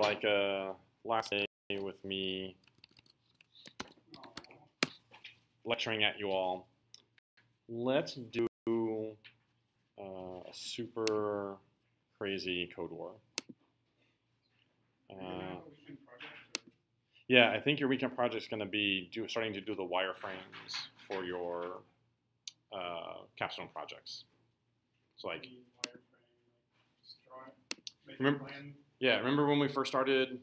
like last day with me lecturing at you all. Let's do a super crazy code war. Yeah, I think your weekend project is going to be starting to do the wireframes for your capstone projects. So like, remember when we first started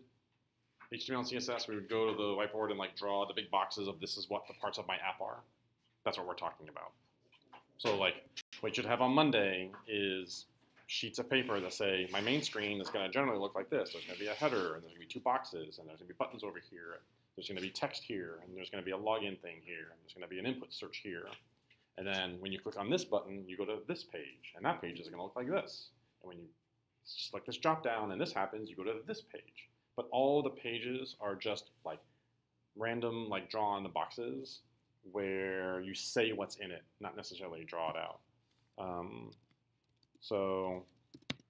HTML and CSS, we would go to the whiteboard and like draw the big boxes of this is what the parts of my app are. That's what we're talking about. So like what you should have on Monday is sheets of paper that say my main screen is going to generally look like this. There's going to be a header, and there's going to be 2 boxes, and there's going to be buttons over here. There's going to be text here, and there's going to be a login thing here, and there's going to be an input search here. And then when you click on this button, you go to this page, and that page is going to look like this. And when you select this drop down and this happens, you go to this page. But all the pages are just like random, like draw on the boxes where you say what's in it, not necessarily draw it out. So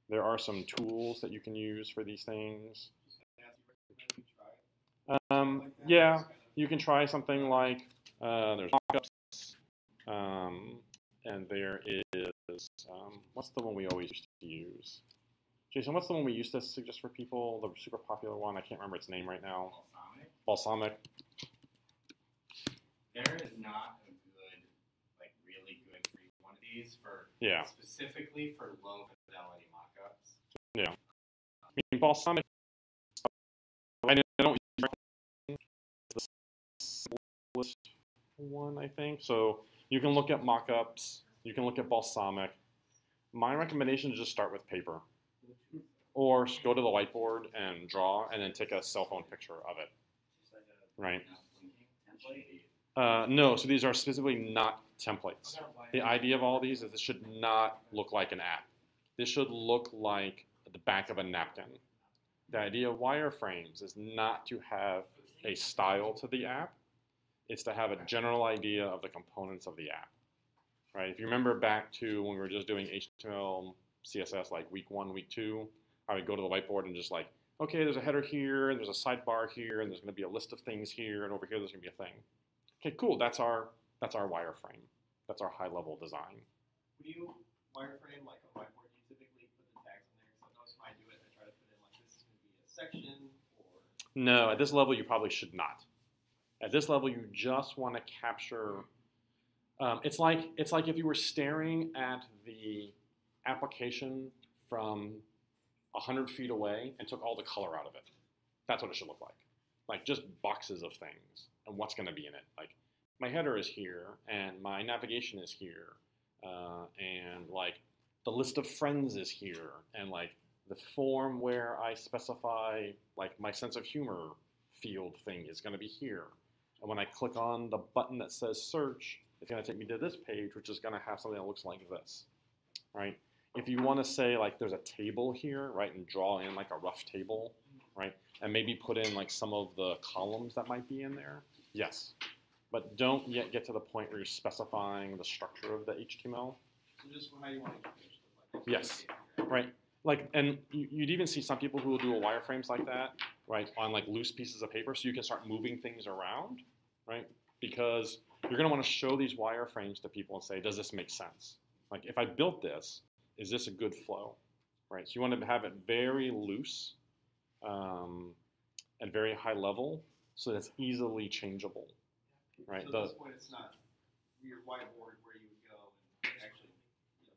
there are some tools that you can use for these things. Yeah, you can try something like there's mockups, and there is what's the one we always used to use? Jason, what's the one we used to suggest for people? The super popular one, I can't remember its name right now. Balsamic. There is not a good, like really good free one of these for specifically for low fidelity mockups. Yeah. I mean, Balsamic, I don't use the simplest one, I think. So you can look at mockups, you can look at Balsamic. My recommendation is just start with paper. Or go to the whiteboard and draw, and then take a cell phone picture of it. Right? No, so these are specifically not templates. The idea of all these is this should not look like an app. This should look like the back of a napkin. The idea of wireframes is not to have a style to the app. It's to have a general idea of the components of the app. Right? If you remember back to when we were just doing HTML, CSS like week 1, week 2, I would go to the whiteboard and just like, okay, there's a header here, and there's a sidebar here, and there's going to be a list of things here, and over here there's going to be a thing. Okay, cool. That's our wireframe. That's our high-level design. When you wireframe like a whiteboard, do you typically put the tags in there? Sometimes when I do it, I try to put in like this is going to be a section or. No, at this level you probably should not. At this level, you just want to capture. It's like if you were staring at the application from 100 feet away and took all the color out of it. That's what it should look like. Like just boxes of things and what's going to be in it. Like my header is here and my navigation is here, and like the list of friends is here, and like the form where I specify like my sense of humor field thing is going to be here. And when I click on the button that says search, it's going to take me to this page, which is going to have something that looks like this, right? If you want to say like there's a table here, right, and draw in like a rough table, right, and maybe put in like some of the columns that might be in there, yes. But don't yet get to the point where you're specifying the structure of the HTML. So just how you want to get like yes, right. Like, and you'd even see some people who will do wireframes like that, right, on like loose pieces of paper, so you can start moving things around, right, because you're going to want to show these wireframes to people and say, does this make sense? Like, if I built this, is this a good flow, right? So you want to have it very loose and very high level so that it's easily changeable, right? So at this point, it's not your whiteboard where you would go and actually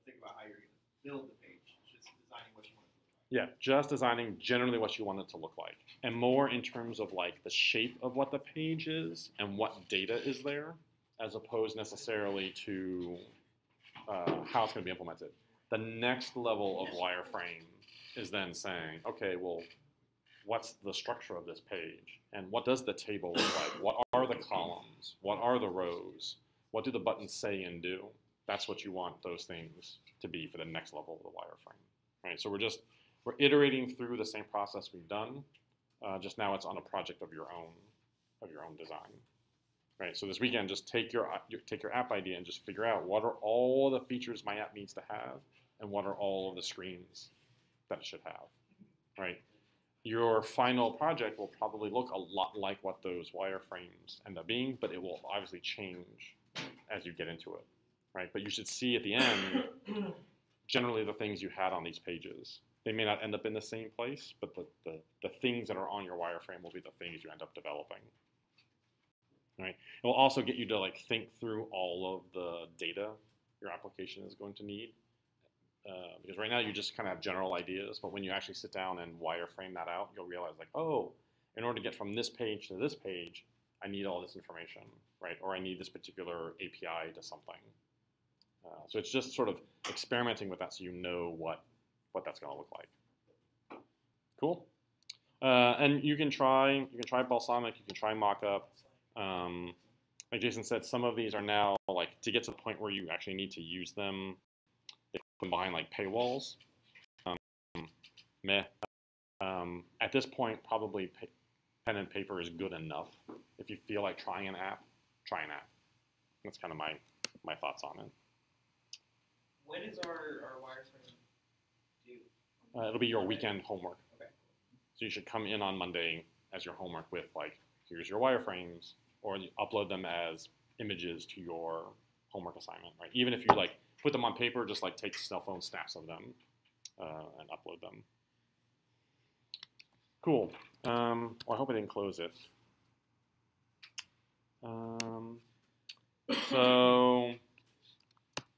think about how you're going to build the page. It's just designing what you want it to look like. Yeah, just designing generally what you want it to look like, and more in terms of like the shape of what the page is and what data is there, as opposed necessarily to how it's going to be implemented. The next level of wireframe is then saying, okay, well, what's the structure of this page? And what does the table look like? What are the columns? What are the rows? What do the buttons say and do? That's what you want those things to be for the next level of the wireframe. Right? So we're iterating through the same process we've done. Just now it's on a project of your own design. Right, so this weekend, just take your app idea and just figure out what are all the features my app needs to have, and what are all of the screens that it should have. Right, your final project will probably look a lot like what those wireframes end up being, but it will obviously change as you get into it, right? But you should see at the end, generally the things you had on these pages. They may not end up in the same place, but the things that are on your wireframe will be the things you end up developing, right? It will also get you to like think through all of the data your application is going to need. Because right now you just kind of have general ideas, but when you actually sit down and wireframe that out, you'll realize like, oh, in order to get from this page to this page, I need all this information, right? Or I need this particular API to something. So it's just sort of experimenting with that so you know what that's going to look like. Cool. And you can try Balsamiq, you can try Mockup. Like Jason said, some of these are now like to get to the point where you actually need to use them. They put them behind like paywalls. At this point, probably pen and paper is good enough. If you feel like trying an app, try an app. That's kind of my thoughts on it. When is our wireframe due? It'll be your weekend homework. Okay. So you should come in on Monday as your homework with like, here's your wireframes, or you upload them as images to your homework assignment, right? Even if you like put them on paper, just like take cell phone snaps of them and upload them. Cool. Well, I hope I didn't close it. So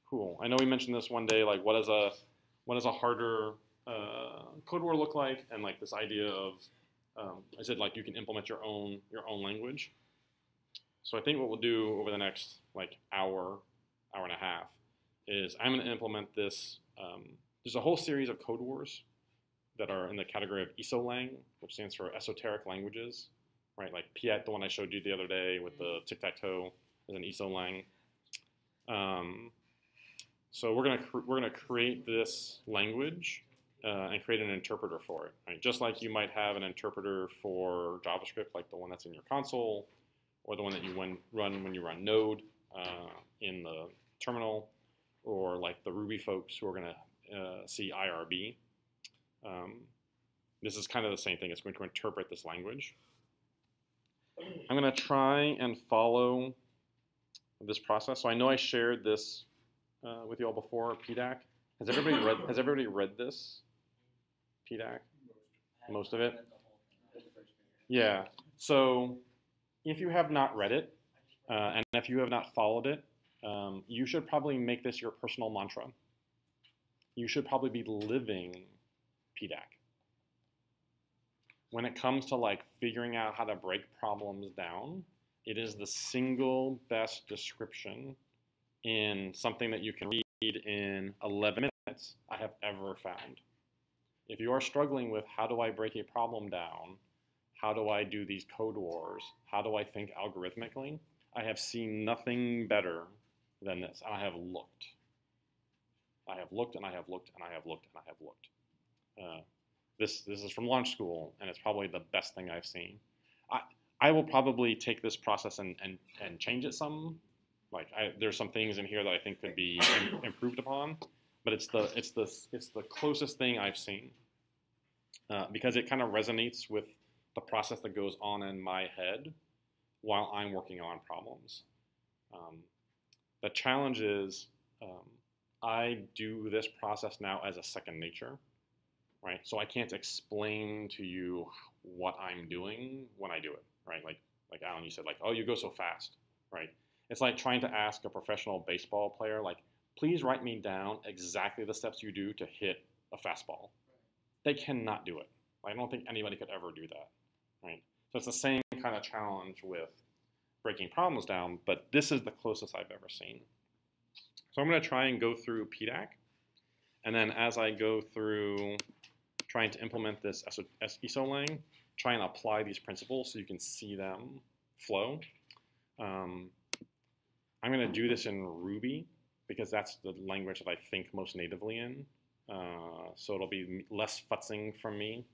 cool. I know we mentioned this one day. Like, what does a harder code war look like? And like this idea of, I said like you can implement your own language. So I think what we'll do over the next like hour and a half is I'm going to implement this. There's a whole series of code wars that are in the category of ESOLang, which stands for esoteric languages, right? Like PEDAC, the one I showed you the other day with the tic-tac-toe, is an ESOLang. So we're gonna create this language and create an interpreter for it, right? Just like you might have an interpreter for JavaScript, like the one that's in your console, or the one that you run when you run Node in the terminal, or like the Ruby folks who are gonna see IRB. This is kind of the same thing. It's going to interpret this language. I'm going to try and follow this process. So I know I shared this with you all before, PEDAC. Has everybody read this, PEDAC? Most of it? Yeah. So if you have not read it, and if you have not followed it, you should probably make this your personal mantra. You should probably be living PEDAC. When it comes to like figuring out how to break problems down, it is the single best description in something that you can read in 11 minutes I have ever found. If you are struggling with how do I break a problem down, how do I do these code wars, how do I think algorithmically, I have seen nothing better than this. And I have looked. I have looked and I have looked and I have looked and I have looked. This is from launch school, and it's probably the best thing I've seen. I will probably take this process and change it some. Like there's some things in here that I think could be improved upon, but it's the closest thing I've seen because it kind of resonates with the process that goes on in my head while I'm working on problems. The challenge is I do this process now as a second nature. Right, so I can't explain to you what I'm doing when I do it, right? Like Alan, you said, like, oh, you go so fast, right? It's like trying to ask a professional baseball player, like, please write me down exactly the steps you do to hit a fastball. They cannot do it. I don't think anybody could ever do that, right? So it's the same kind of challenge with breaking problems down, but this is the closest I've ever seen. So I'm going to try and go through PEDAC, and then as I go through trying to implement this ESOLang, try and apply these principles so you can see them flow. I'm going to do this in Ruby because that's the language that I think most natively in. So it'll be less futzing from me.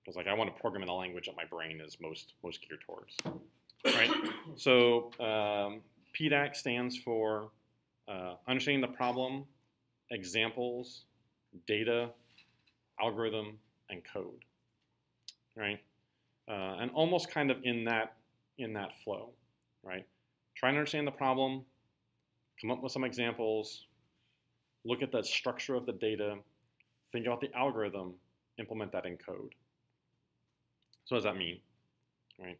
Because like I want to program in the language that my brain is most geared towards. Right? So PEDAC stands for understanding the problem, examples, data, algorithm, and code, right? And almost kind of in that flow, right? Try and understand the problem, come up with some examples, look at the structure of the data, think about the algorithm, implement that in code. So what does that mean, right?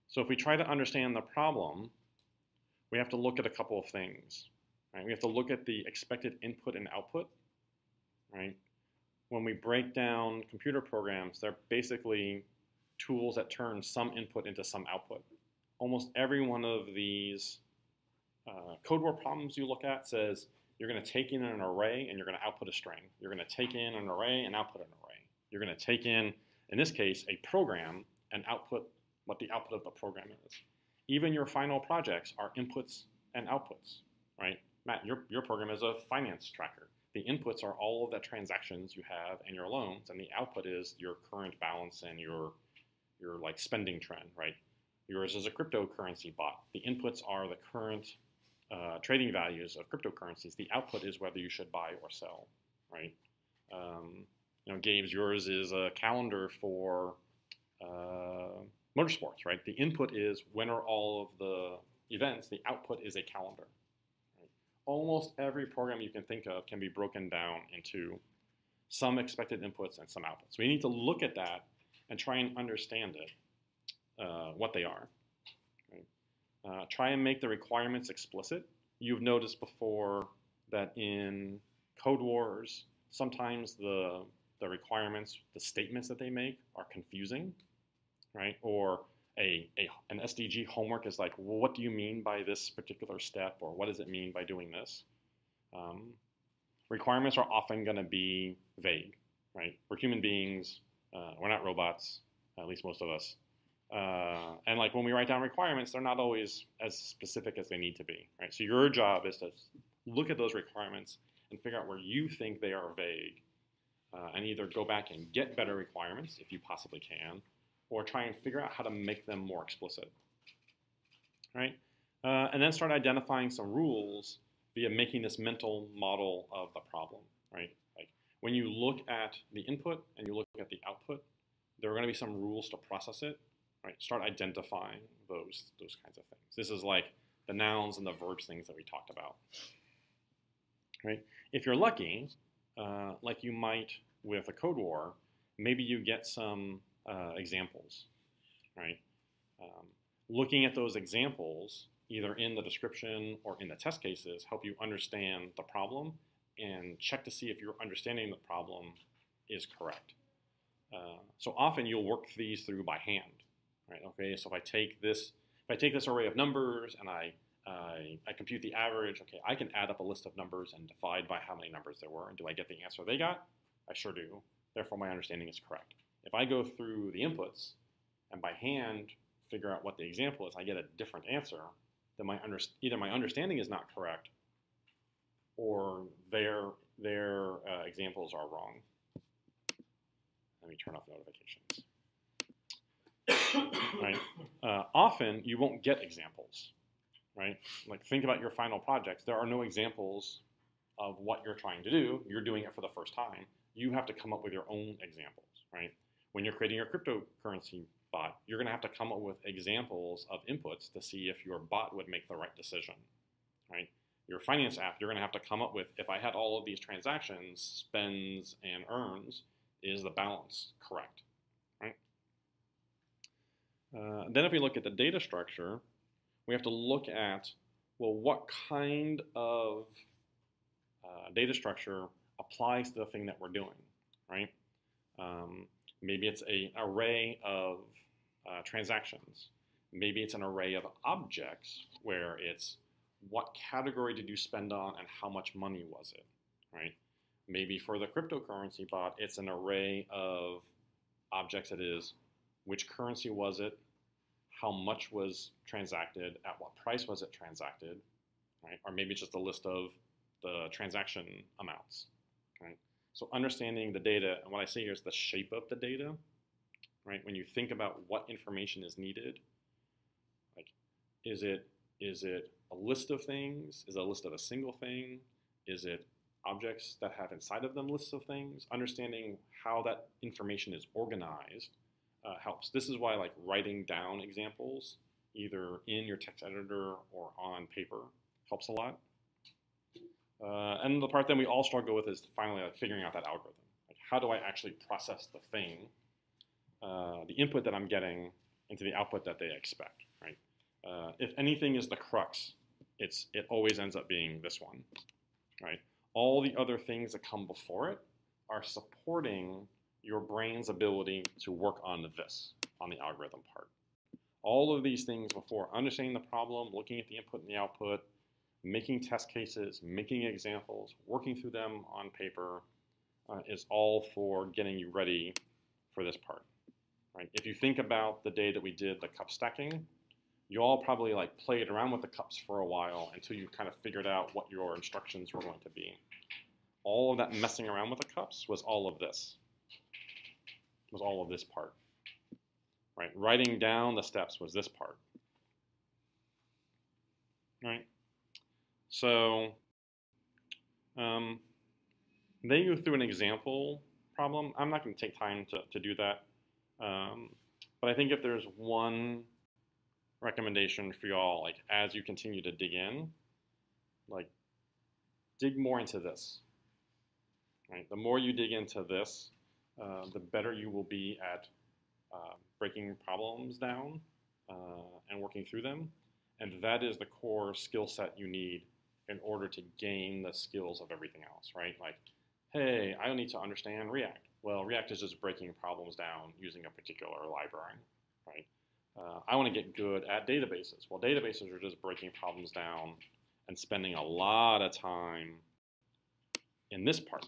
So if we try to understand the problem, we have to look at a couple of things, right? We have to look at the expected input and output, right? When we break down computer programs, they're basically tools that turn some input into some output. Almost every one of these code word problems you look at says you're going to take in an array and you're going to output a string. You're going to take in an array and output an array. You're going to take in this case, a program and output what the output of the program is. Even your final projects are inputs and outputs, right? Matt, your program is a finance tracker. The inputs are all of the transactions you have and your loans, and the output is your current balance and your like spending trend, right? Yours is a cryptocurrency bot. The inputs are the current trading values of cryptocurrencies. The output is whether you should buy or sell, right? Gabe's, yours is a calendar for motorsports, right? The input is when are all of the events. The output is a calendar. Right? Almost every program you can think of can be broken down into some expected inputs and some outputs. We need to look at that and try and understand it, what they are. Right? Try and make the requirements explicit. You've noticed before that in Code Wars, sometimes the requirements, the statements that they make are confusing, right? Or an SDG homework is like, well, what do you mean by this particular step? Or what does it mean by doing this? Requirements are often going to be vague, right? We're human beings. We're not robots, at least most of us. And like when we write down requirements, they're not always as specific as they need to be, right? So your job is to look at those requirements and figure out where you think they are vague, and either go back and get better requirements if you possibly can, or try and figure out how to make them more explicit, right? And then start identifying some rules via making this mental model of the problem, right? Like when you look at the input and you look at the output, there are going to be some rules to process it, right? Start identifying those kinds of things. This is like the nouns and the verbs things that we talked about, right? If you're lucky, like you might with a code war, maybe you get some examples, right? Looking at those examples, either in the description or in the test cases, help you understand the problem and check to see if your understanding the problem is correct. So often you'll work these through by hand, right? Okay, so if I take this array of numbers and I compute the average, okay, I can add up a list of numbers and divide by how many numbers there were. And do I get the answer they got? I sure do. Therefore, my understanding is correct. If I go through the inputs and by hand figure out what the example is, I get a different answer, then either my understanding is not correct or their examples are wrong. Let me turn off notifications. Right? Often, you won't get examples. Right? Like think about your final projects. There are no examples of what you're trying to do. You're doing it for the first time. You have to come up with your own examples, right? When you're creating your cryptocurrency bot, you're going to have to come up with examples of inputs to see if your bot would make the right decision, right? Your finance app, you're going to have to come up with, if I had all of these transactions, spends and earns, is the balance correct, right? Then if we look at the data structure, we have to look at, well, what kind of data structure applies to the thing that we're doing, right? Maybe it's an array of transactions. Maybe it's an array of objects where it's what category did you spend on and how much money was it, right? Maybe for the cryptocurrency bot, it's an array of objects that is, which currency was it, how much was transacted, at what price was it transacted, right? Or maybe it's just a list of the transaction amounts, right? So understanding the data, and what I say here is the shape of the data, right? When you think about what information is needed, like, is it a list of things? Is it a list of a single thing? Is it objects that have inside of them lists of things, understanding how that information is organized helps. This is why like writing down examples either in your text editor or on paper helps a lot. And the part that we all struggle with is finally like figuring out that algorithm. Like, how do I actually process the thing, the input that I'm getting into the output that they expect, right? If anything is the crux, it always ends up being this one, right? All the other things that come before it are supporting your brain's ability to work on this, on the algorithm part. All of these things before understanding the problem, looking at the input and the output, making test cases, making examples, working through them on paper is all for getting you ready for this part, right? If you think about the day that we did the cup stacking, you all probably like played around with the cups for a while until you kind of figured out what your instructions were going to be. All of that messing around with the cups was all of this. Was all of this part, right? Writing down the steps was this part, right? So they go through an example problem. I'm not going to take time to do that, but I think if there's one recommendation for y'all, like as you continue to dig in, like dig more into this, right? The more you dig into this, the better you will be at breaking problems down and working through them. And that is the core skill set you need in order to gain the skills of everything else, right? Like, hey, I don't need to understand React. Well, React is just breaking problems down using a particular library, right? I want to get good at databases. Well, databases are just breaking problems down and spending a lot of time in this part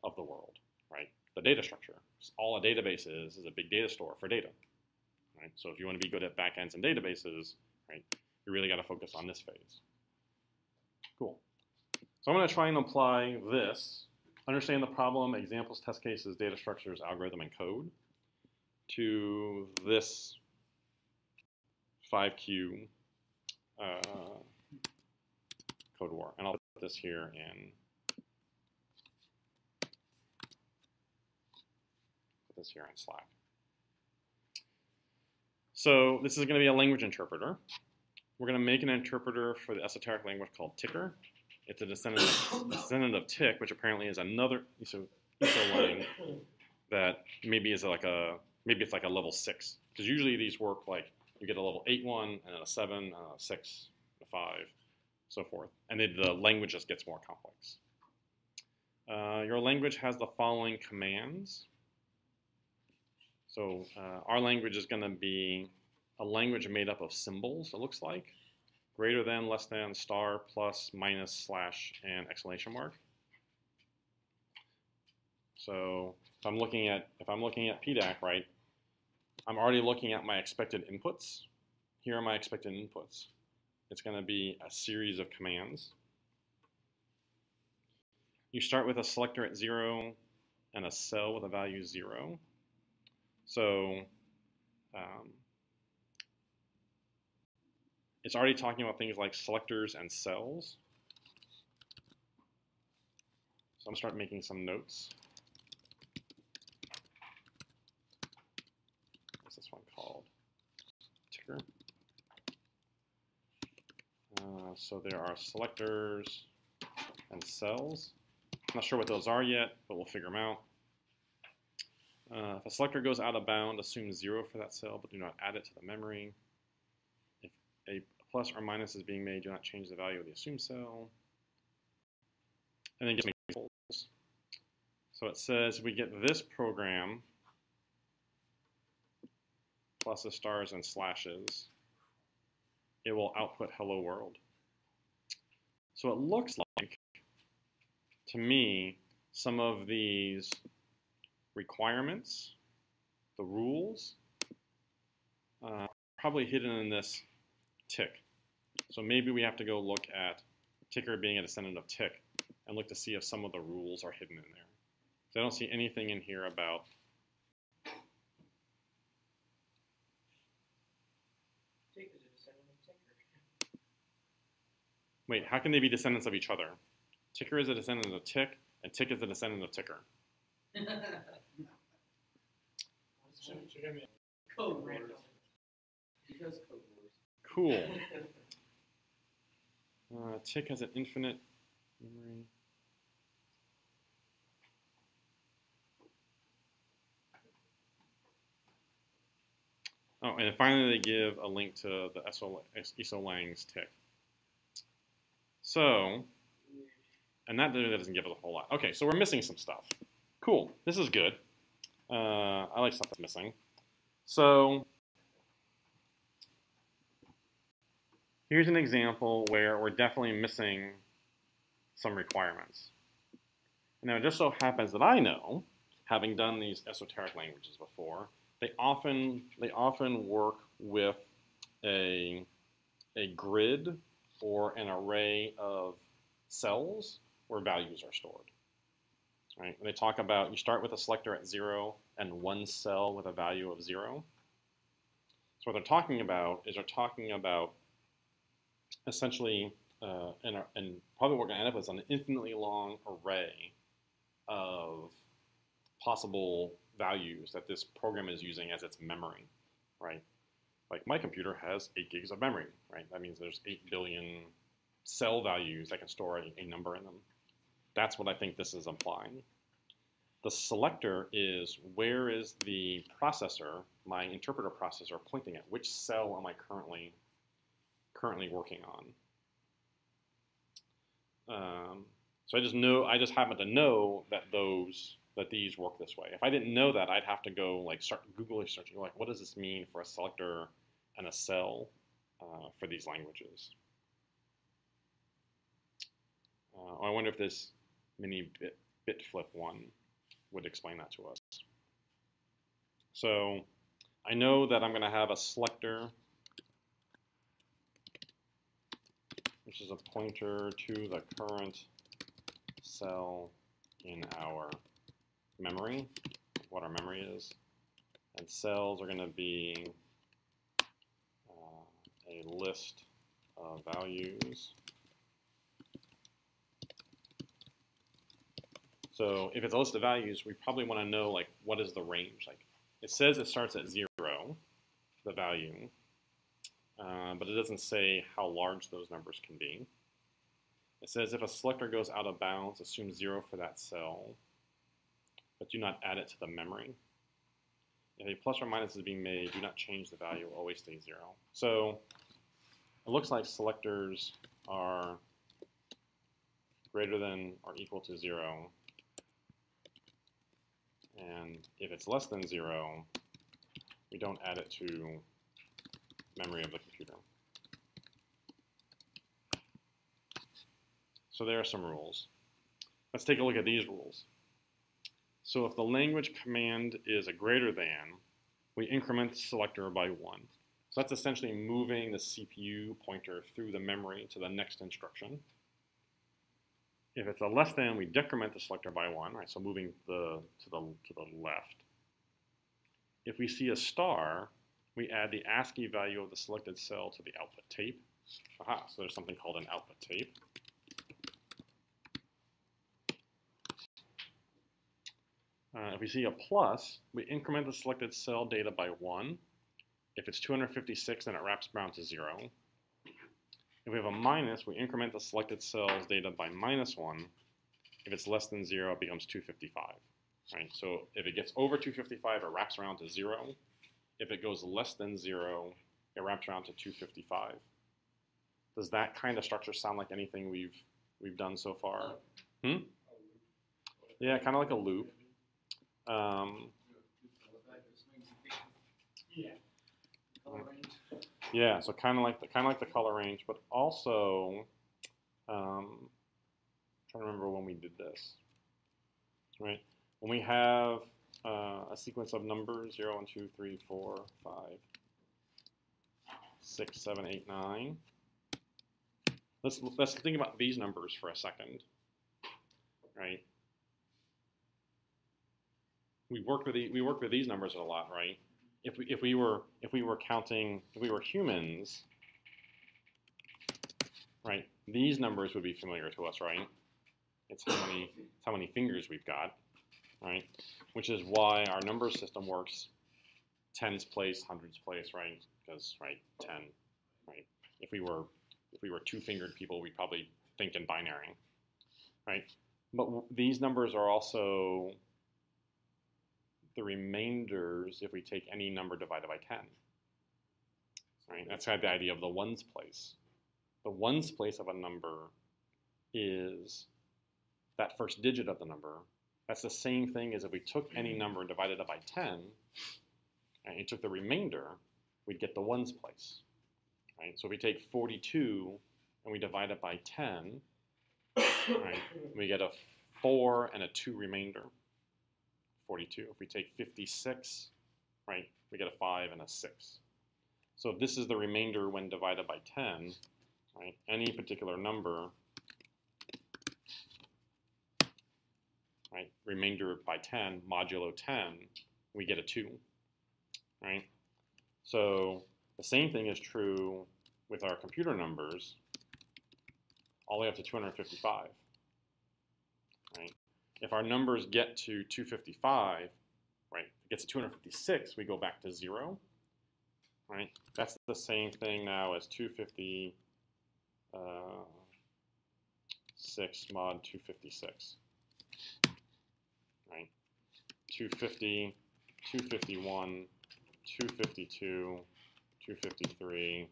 of the world, right? The data structure. All a database is a big data store for data, right? So if you want to be good at backends and databases, right, you really got to focus on this phase. Cool. So I'm going to try and apply this, understand the problem, examples, test cases, data structures, algorithm, and code to this 5Q code war. And I'll put this here in Slack. So this is going to be a language interpreter. We're going to make an interpreter for the esoteric language called Ticker. It's a descendant of Tick, which apparently is another ESO lang that maybe is like maybe it's like a level 6. Because usually these work like you get a level 8 one, and then a 7, and a 6, a 5, so forth. And then the language just gets more complex. Your language has the following commands. So our language is going to be a language made up of symbols, it looks like. Greater than, less than, star, plus, minus, slash, and exclamation mark. So if I'm looking at PEDAC, right, I'm already looking at my expected inputs. Here are my expected inputs. It's going to be a series of commands. You start with a selector at 0 and a cell with a value 0. So it's already talking about things like selectors and cells. So I'm going to start making some notes. What's this one called? Ticker. So there are selectors and cells. I'm not sure what those are yet, but we'll figure them out. If a selector goes out of bound, assume 0 for that cell, but do not add it to the memory. If a plus or minus is being made, do not change the value of the assumed cell. And then just make examples. So it says we get this program, pluses, stars, and slashes. It will output hello world. So it looks like, to me, some of these requirements, the rules, probably hidden in this tick. So maybe we have to go look at ticker being a descendant of tick and look to see if some of the rules are hidden in there. So I don't see anything in here about Tick is a descendant of ticker. Wait, how can they be descendants of each other? Ticker is a descendant of tick, and tick is a descendant of ticker. Code Wars. Because Code Wars. Cool. Tick has an infinite memory. Oh, and then finally they give a link to the Iso-Lang's tick. So, and that doesn't give us a whole lot. Okay, so we're missing some stuff. Cool, this is good. I like stuff that's missing. So, here's an example where we're definitely missing some requirements. Now, it just so happens that I know, having done these esoteric languages before, they often work with a grid or an array of cells where values are stored. Right? When they talk about, you start with a selector at 0 and one cell with a value of 0. So what they're talking about is essentially, and probably what we're going to end up with is an infinitely long array of possible values that this program is using as its memory, right? Like my computer has 8 gigs of memory, right? That means there's 8 billion cell values that can store a number in them. That's what I think this is implying. The selector is where is the processor, my interpreter processor, pointing at? Which cell am I currently working on? So I just happen to know that these work this way. If I didn't know that, I'd have to go like start Google searching, like what does this mean for a selector and a cell for these languages? I wonder if this mini bit flip one would explain that to us. So I know that I'm going to have a selector, which is a pointer to the current cell in our memory, what our memory is. And cells are going to be a list of values. So if it's a list of values, we probably want to know like what is the range. Like it says it starts at 0, the value, but it doesn't say how large those numbers can be. It says if a selector goes out of bounds, assume 0 for that cell, but do not add it to the memory. If a plus or minus is being made, do not change the value, always stay 0. So it looks like selectors are greater than or equal to 0. And if it's less than 0, we don't add it to memory of the computer. So there are some rules. Let's take a look at these rules. So if the language command is a greater than, we increment the selector by 1. So that's essentially moving the CPU pointer through the memory to the next instruction. If it's a less than, we decrement the selector by 1, right? So moving to the left. If we see a star, we add the ASCII value of the selected cell to the output tape. Aha, so there's something called an output tape. If we see a plus, we increment the selected cell data by 1. If it's 256, then it wraps around to 0. If we have a minus, we increment the selected cell's data by -1. If it's less than 0, it becomes 255. Right? So if it gets over 255, it wraps around to 0. If it goes less than 0, it wraps around to 255. Does that kind of structure sound like anything we've done so far? Yeah, kind of like a loop. Yeah, so kind of like the color range, but also trying to remember when we did this. Right, when we have a sequence of numbers 0, 1, 2, 3, 4, 5, 6, 7, 8, 9. Let's think about these numbers for a second. Right. We work with these numbers a lot, right? If we were humans, right? These numbers would be familiar to us, right? It's how many fingers we've got, right? Which is why our number system works tens place, hundreds place, right? Because, right, 10, right? If we were two-fingered people, we'd probably think in binary, right? But these numbers are also the remainders if we take any number divided by 10, right? That's kind of the idea of the ones place. The ones place of a number is that first digit of the number. That's the same thing as if we took any number and divided it by 10, and you took the remainder, we'd get the ones place, right? So if we take 42 and we divide it by 10, right, we get a 4 and a 2 remainder, 42. If we take 56, right, we get a 5 and a 6. So if this is the remainder when divided by 10, right, any particular number, right, remainder by 10, modulo 10, we get a 2, right? So the same thing is true with our computer numbers all the way up to 255, right? If our numbers get to 255, right, if it gets to 256, we go back to 0, right? That's the same thing now as 256 mod 256, right? 250, 251, 252, 253,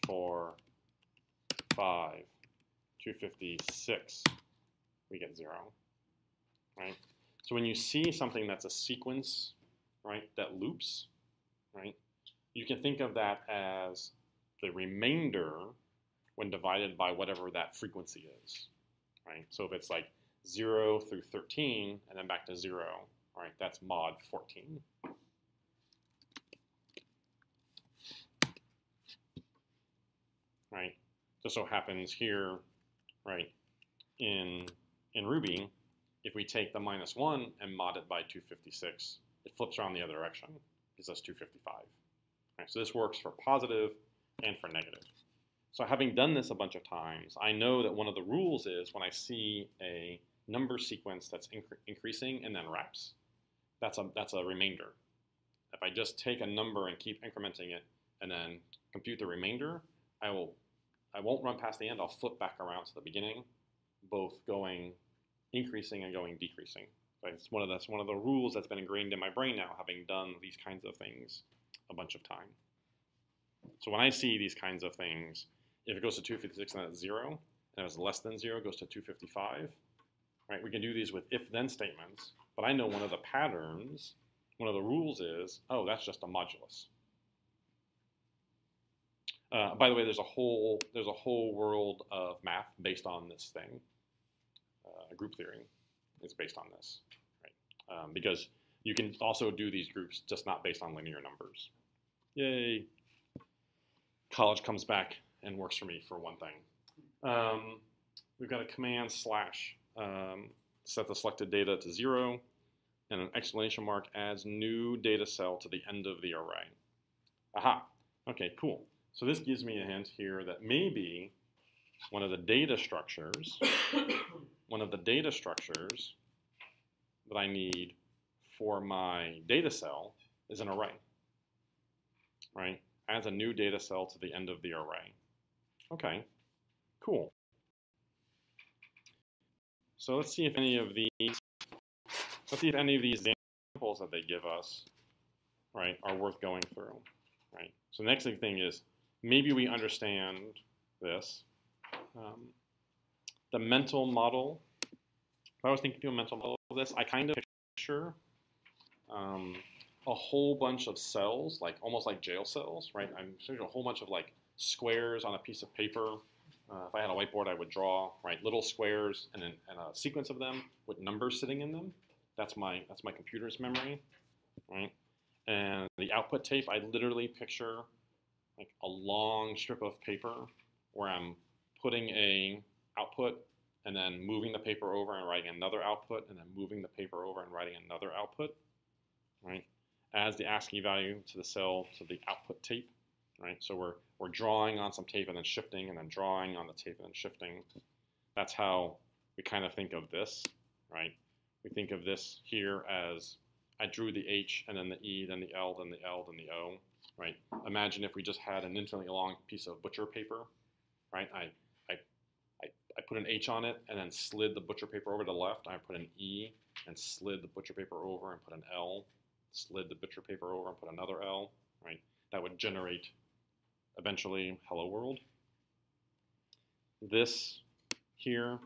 4, 5, 256, we get 0, right? So when you see something that's a sequence, right, that loops, right, you can think of that as the remainder when divided by whatever that frequency is, right? So if it's like 0 through 13 and then back to 0, all right, that's mod 14. Right? Just so happens here, right, in Ruby, if we take the -1 and mod it by 256, it flips around the other direction, gives us 255. Right? So this works for positive and for negative. So having done this a bunch of times, I know that one of the rules is when I see a number sequence that's increasing and then wraps, that's a remainder. If I just take a number and keep incrementing it and then compute the remainder, I won't run past the end. I'll flip back around to the beginning, both going increasing and going decreasing. Right? That's one of the rules that's been ingrained in my brain now, having done these kinds of things a bunch of time. So when I see these kinds of things, if it goes to 256 and it's 0, and if it's less than 0, it goes to 255. Right? We can do these with if-then statements, but I know one of the patterns, one of the rules is, oh, that's just a modulus. By the way, there's a whole world of math based on this thing. Group theory is based on this, right? Because you can also do these groups just not based on linear numbers. Yay! College comes back and works for me for one thing. We've got a command / set the selected data to 0, and an exclamation mark adds new data cell to the end of the array. Aha! Okay, cool. So this gives me a hint here that maybe one of the data structures that I need for my data cell is an array, right? Adds a new data cell to the end of the array. Okay, cool. So let's see if any of these examples that they give us, right, are worth going through, right? So the next thing is, maybe we understand this. The mental model, if I was thinking through a mental model of this, I kind of picture a whole bunch of cells, like almost like jail cells, right? I'm picturing a whole bunch of like squares on a piece of paper. If I had a whiteboard, I would draw, right, little squares and a sequence of them with numbers sitting in them. That's my computer's memory, right? And the output tape, I literally picture like a long strip of paper where I'm putting a output and then moving the paper over and writing another output and then moving the paper over and writing another output, right? Adds the ASCII value to the cell to the output tape, right? So we're drawing on some tape and then shifting and then drawing on the tape and then shifting. That's how we kind of think of this, right? We think of this here as I drew the H and then the E, then the L, then the L, then the O, right? Imagine if we just had an infinitely long piece of butcher paper, right? I put an H on it and then slid the butcher paper over to the left. I put an E and slid the butcher paper over and put an L, slid the butcher paper over and put another L, right? That would generate eventually hello world. This here,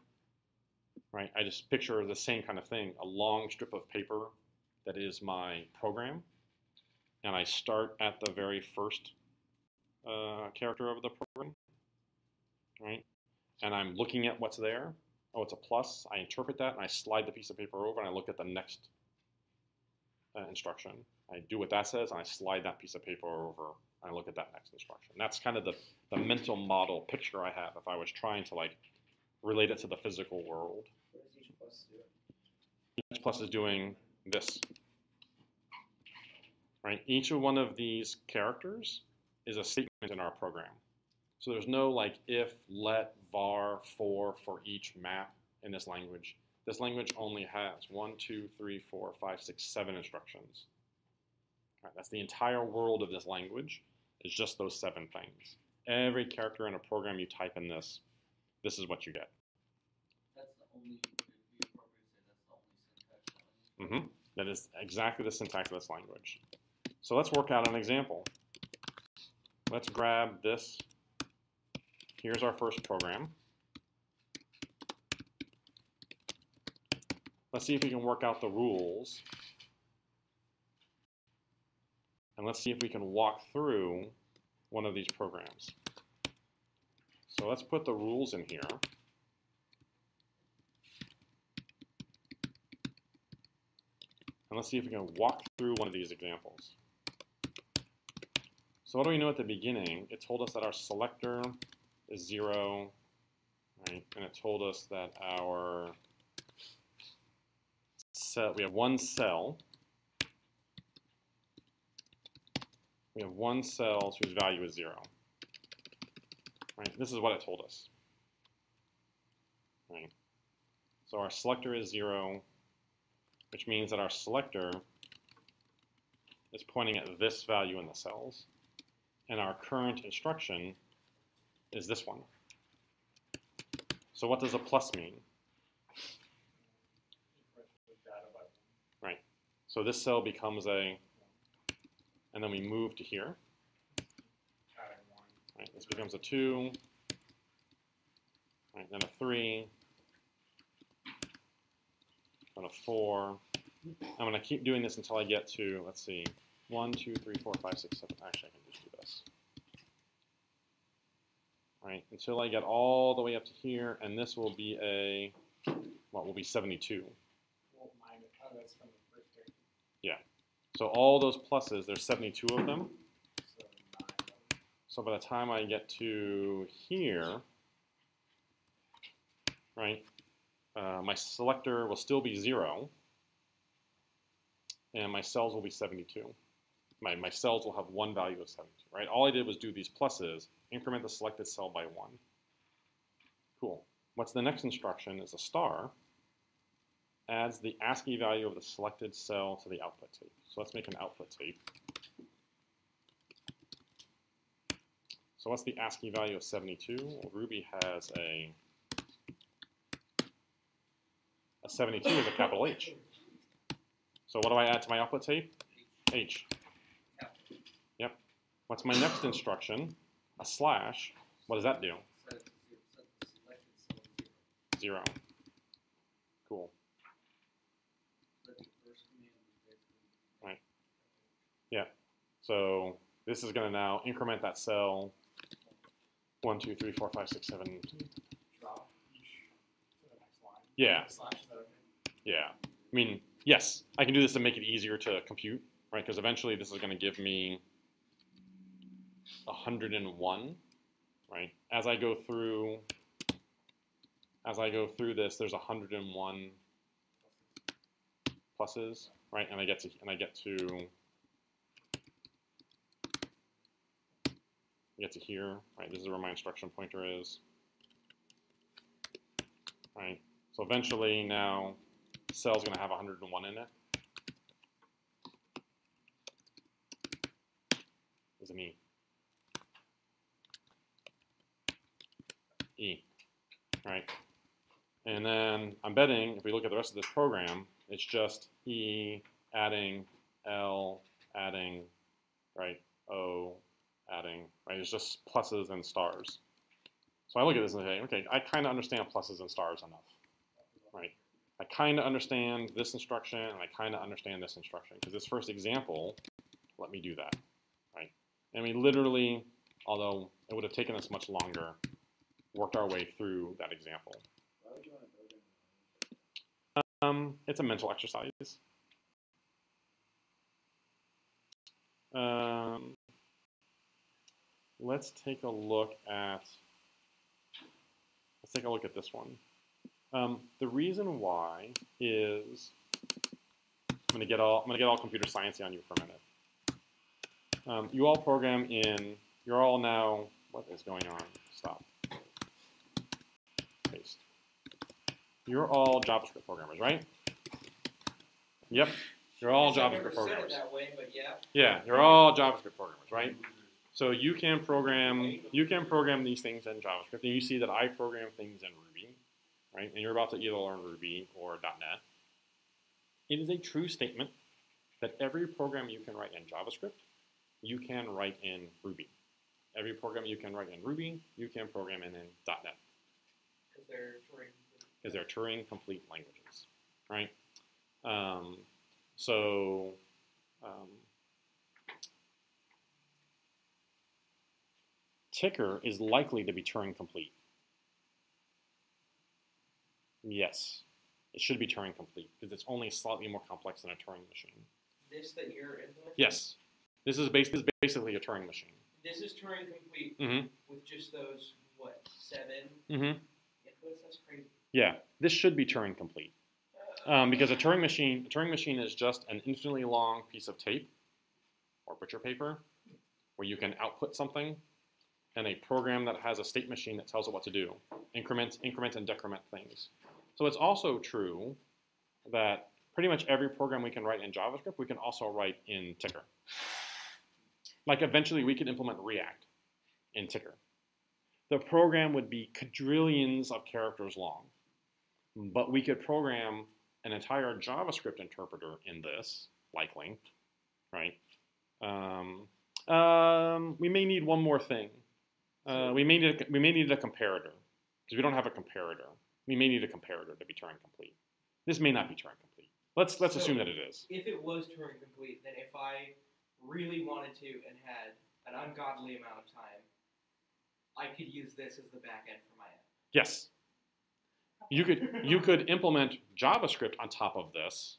right? I just picture the same kind of thing, a long strip of paper that is my program. And I start at the very first character of the program, right? And I'm looking at what's there. Oh, it's a plus. I interpret that, and I slide the piece of paper over, and I look at the next instruction. I do what that says, and I slide that piece of paper over, and I look at that next instruction. That's kind of the mental model picture I have if I was trying to like relate it to the physical world. What does each plus do? Each plus is doing this. Right? Each of one of these characters is a statement in our program. So there's no like if, let, var, for each map in this language. This language only has 1, 2, 3, 4, 5, 6, 7 instructions. Right, that's the entire world of this language, is just those 7 things. Every character in a program you type in this is what you get. That's the only, would it be appropriate to say that's the only syntax? That is exactly the syntax of this language. So let's work out an example. Let's grab this. Here's our first program. Let's see if we can work out the rules. And let's see if we can walk through one of these programs. So let's put the rules in here. And let's see if we can walk through one of these examples. So what do we know at the beginning? It told us that our selector is 0, right? And it told us that our cell, we have one cell. We have one cell whose value is 0. Right? This is what it told us. Right? So our selector is 0, which means that our selector is pointing at this value in the cells. And our current instruction is this one. So what does a plus mean? Right. So this cell becomes a, and then we move to here. Right. This becomes a 2. Right. Then a 3. Then a 4. I'm going to keep doing this until I get to, let's see, 1, 2, 3, 4, 5, 6, 7. Actually, I can just do this. Right, until I get all the way up to here, and this will be a, what will be 72. Well, that's from the first character. Yeah. So all those pluses, there's 72 of them. So 9 of them. So by the time I get to here, right, my selector will still be 0, and my cells will be 72. My cells will have one value of 72, right? All I did was do these pluses, increment the selected cell by 1. Cool. What's the next instruction is a star adds the ASCII value of the selected cell to the output tape. So let's make an output tape. So what's the ASCII value of 72? Well, Ruby has a 72 is a capital H. So what do I add to my output tape? H. Yep. What's my next instruction? A slash. What does that do? Set the selected cell 0. Cool. That the first command is basically Right. Yeah. So this is going to now increment that cell 1, 2, 3, 4, 5, 6, 7. Drop each to the next line. Yeah. Slash, is that okay? Yeah. I mean, yes, I can do this to make it easier to compute, right? Because eventually this is going to give me 101, right? As I go through this, there's 101 pluses, right? And I get to here, right? This is where my instruction pointer is, right? So eventually now the cell's going to have 101 in it. There's an E. E, right? And then I'm betting if we look at the rest of this program, it's just E adding L adding, right? O adding, right? It's just pluses and stars. So I look at this and say, okay, I kind of understand pluses and stars enough, right? I kind of understand this instruction and I kind of understand this instruction because this first example let me do that, right? And we literally, although it would have taken us much longer, worked our way through that example. Why would you want to program? It's a mental exercise. Let's take a look at this one. The reason why is I'm gonna get all computer sciencey on you for a minute. You all program in. You're all now. What is going on? Stop. Paste. You're all JavaScript programmers, right? Yep. You're all JavaScript programmers. Said it that way, but yeah. Yeah, you're all JavaScript programmers, right? So you can program these things in JavaScript, and you see that I program things in Ruby, right? And you're about to either learn Ruby or .NET. It is a true statement that every program you can write in JavaScript, you can write in Ruby. Every program you can write in Ruby, you can program in .NET. Because they're Turing-complete languages, right? Ticker is likely to be Turing-complete. Yes, it should be Turing-complete because it's only slightly more complex than a Turing machine. This that you're implementing? Yes, this is basically a Turing machine. This is Turing-complete with just those, what, 7 inputs? That's crazy. Yeah, this should be Turing-complete. Because a Turing machine is just an infinitely long piece of tape or butcher paper where you can output something, and a program that has a state machine that tells it what to do, increment and decrement things. So it's also true that pretty much every program we can write in JavaScript, we can also write in Ticker. Like eventually we could implement React in Ticker. The program would be quadrillions of characters long, but we could program an entire JavaScript interpreter in this, likely, right? We may need one more thing. We may need a comparator because we don't have a comparator. We may need a comparator to be Turing complete. This may not be Turing complete. Let's assume that it is. If it was Turing complete, then if I really wanted to and had an ungodly amount of time, I could use this as the back end for my app. Yes. You could implement JavaScript on top of this,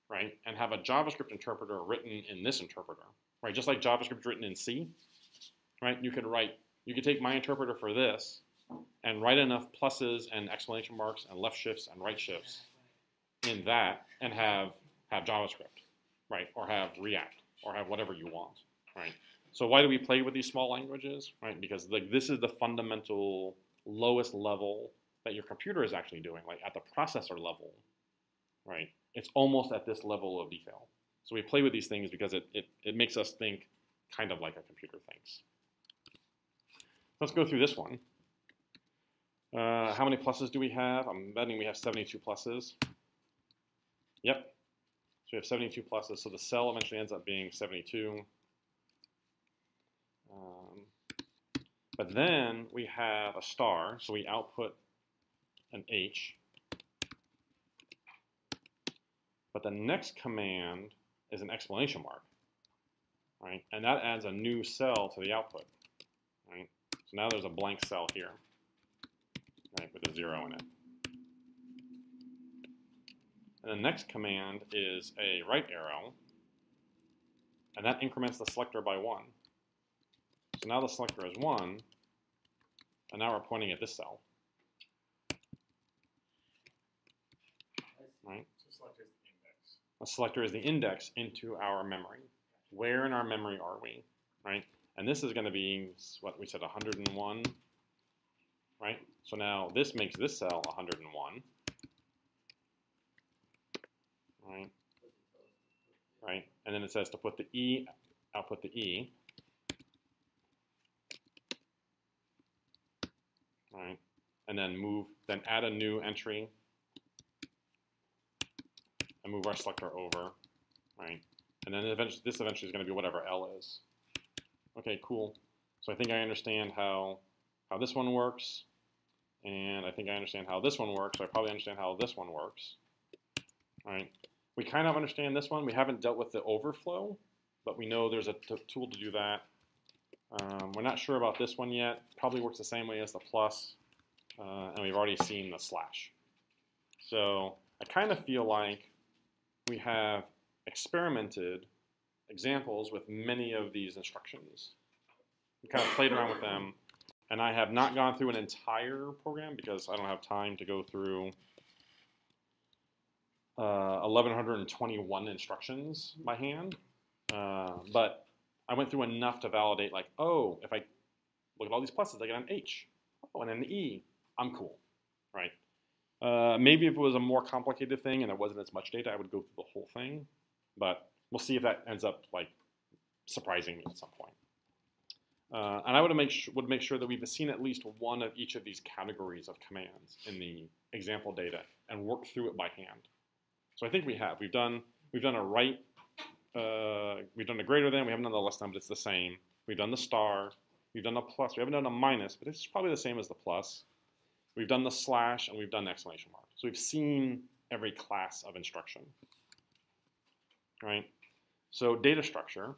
right, and have a JavaScript interpreter written in this interpreter, right? Just like JavaScript written in C, right? You could take my interpreter for this and write enough pluses and exclamation marks and left shifts and right shifts in that and have JavaScript, right? Or have React or have whatever you want, right? So why do we play with these small languages, right? Because this is the fundamental lowest level that your computer is actually doing, like at the processor level, right? It's almost at this level of detail. So we play with these things because it makes us think kind of like a computer thinks. Let's go through this one. How many pluses do we have? I'm betting we have 72 pluses. Yep. So we have 72 pluses. So the cell eventually ends up being 72. But then we have a star. So we output an H. But the next command is an exclamation mark, right? And that adds a new cell to the output, right? So now there's a blank cell here, right, with a 0 in it. And the next command is a right arrow, and that increments the selector by 1. So now the selector is 1, and now we're pointing at this cell. Right? A selector is the index into our memory. Where in our memory are we, right? And this is going to be what we said, 101, right? So now this makes this cell 101, right? Right, and then it says to put the E, output the E. Right, and then add a new entry and move our selector over, right? And then this eventually is going to be whatever L is. Okay, cool. So I think I understand how this one works, and I think I understand how this one works. So I probably understand how this one works. All right. We kind of understand this one. We haven't dealt with the overflow, but we know there's a tool to do that. We're not sure about this one yet. Probably works the same way as the plus, and we've already seen the slash. So I kind of feel like we have experimented examples with many of these instructions. We kind of played around with them, and I have not gone through an entire program because I don't have time to go through 1,121 instructions by hand. But I went through enough to validate, like, oh, if I look at all these pluses, I get an H. Oh, and an E. I'm cool, right? Maybe if it was a more complicated thing and there wasn't as much data, I would go through the whole thing. But we'll see if that ends up like surprising me at some point. And I would make sure that we've seen at least one of each of these categories of commands in the example data and worked through it by hand. So I think we have. We've done a right. We've done a greater than. We haven't done the less than, but it's the same. We've done the star. We've done a plus. We haven't done a minus, but it's probably the same as the plus. We've done the slash, and we've done the exclamation mark. So we've seen every class of instruction. Right? So data structure.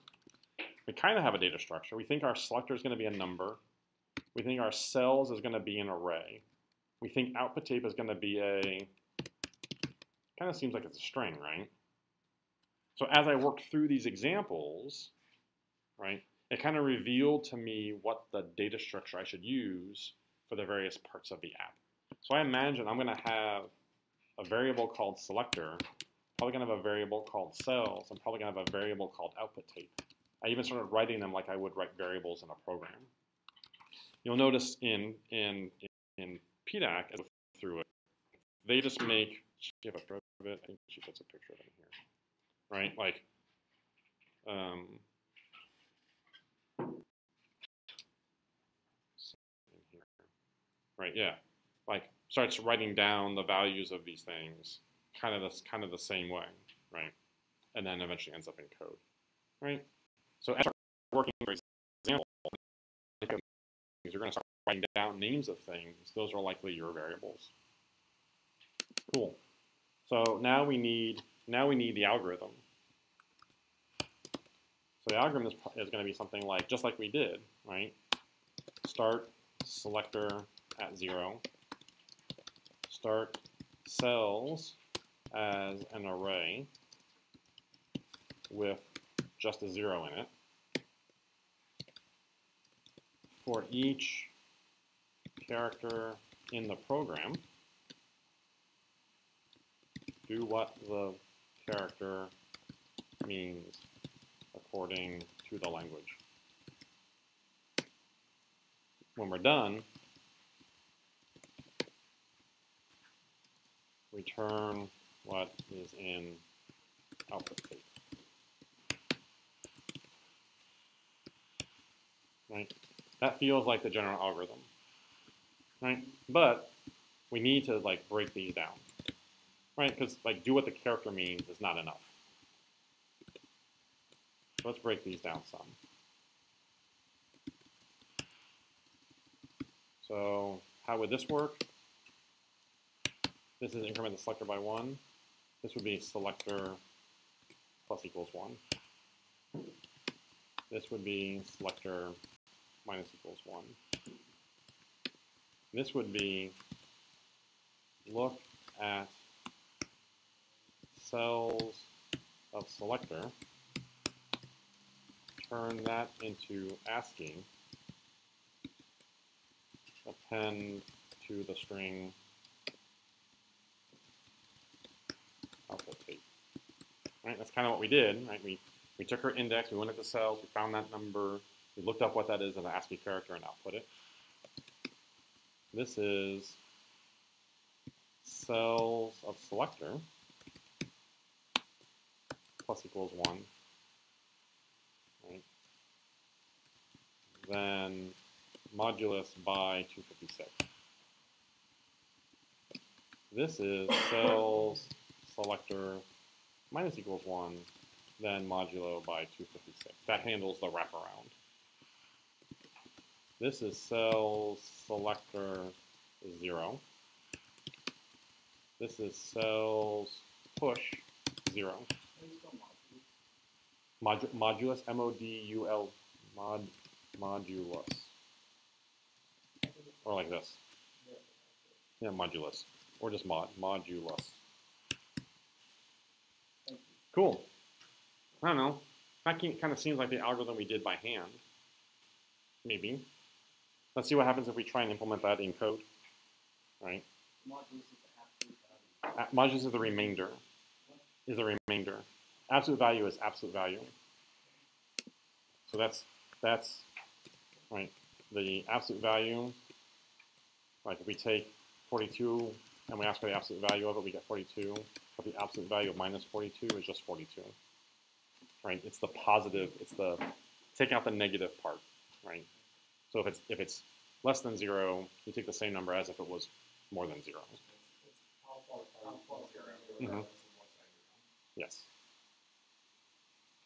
We kind of have a data structure. We think our selector is going to be a number. We think our cells is going to be an array. We think output tape is going to be a, kind of seems like it's a string, right? So as I worked through these examples, right, it kind of revealed to me what the data structure I should use for the various parts of the app. So I imagine I'm going to have a variable called selector, probably going to have a variable called cells, and probably going to have a variable called output tape. I even started writing them like I would write variables in a program. You'll notice in PEDAC, as I go through it, they just make, she have a picture of it? I think she puts a picture of it in here. Right? Like, in here. Right, yeah. Like, starts writing down the values of these things, kind of the same way, right? And then eventually ends up in code, right? So as you're working, for example, you're going to start writing down names of things. Those are likely your variables. Cool. So now we need the algorithm. So the algorithm is going to be something like, just like we did, right? Start selector at 0. Start cells as an array with just a 0 in it. For each character in the program, do what the character means according to the language. When we're done, return what is in output tape. Right? That feels like the general algorithm, right? But we need to like break these down, right? Because like do what the character means is not enough. So let's break these down some. So how would this work? This is increment the selector by 1. This would be selector plus equals 1. This would be selector minus equals 1. This would be look at cells of selector, turn that into ASCII, append to the string output tape. Right, that's kind of what we did. Right, we took our index, we went into cells, we found that number, we looked up what that is in an ASCII character and output it. This is cells of selector. plus equals 1. Right? Then modulus by 256. This is cells selector minus equals 1, then modulo by 256. That handles the wraparound. This is cells selector 0. This is cells push 0. Modulus, M-O-D-U-L, modulus. Or like this. Yeah, modulus. Or just modulus. Cool. I don't know. That kind of seems like the algorithm we did by hand. Maybe. Let's see what happens if we try and implement that in code. Right? Modulus is the remainder. Is the remainder. Absolute value is absolute value. So that's right. The absolute value. Like if we take 42 and we ask for the absolute value of it, we get 42. But the absolute value of minus 42 is just 42. Right? It's the positive. It's the take out the negative part. Right? So if it's less than 0, you take the same number as if it was more than 0. Mm-hmm. Yes.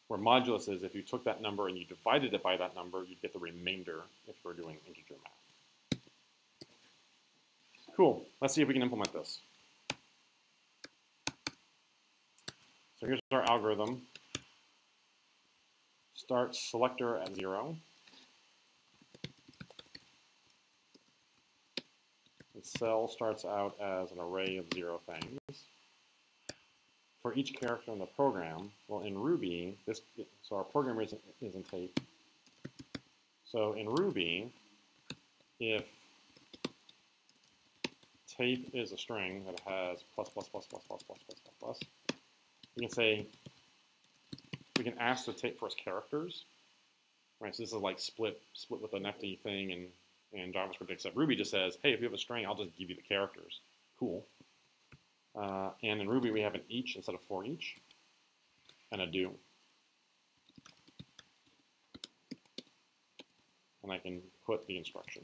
Where modulus is, if you took that number and you divided it by that number, you'd get the remainder if you were doing integer math. Cool. Let's see if we can implement this. So here's our algorithm. Start selector at 0. The cell starts out as an array of 0 things. For each character in the program, well, in Ruby, so our program is in tape. So in Ruby, if tape is a string that has plus, we can say, we can ask the tape for its characters. Right, so this is like split with a nifty thing in JavaScript, except Ruby just says, hey, if you have a string, I'll just give you the characters. Cool. And in Ruby, we have an each instead of for each, and a do. And I can put the instruction.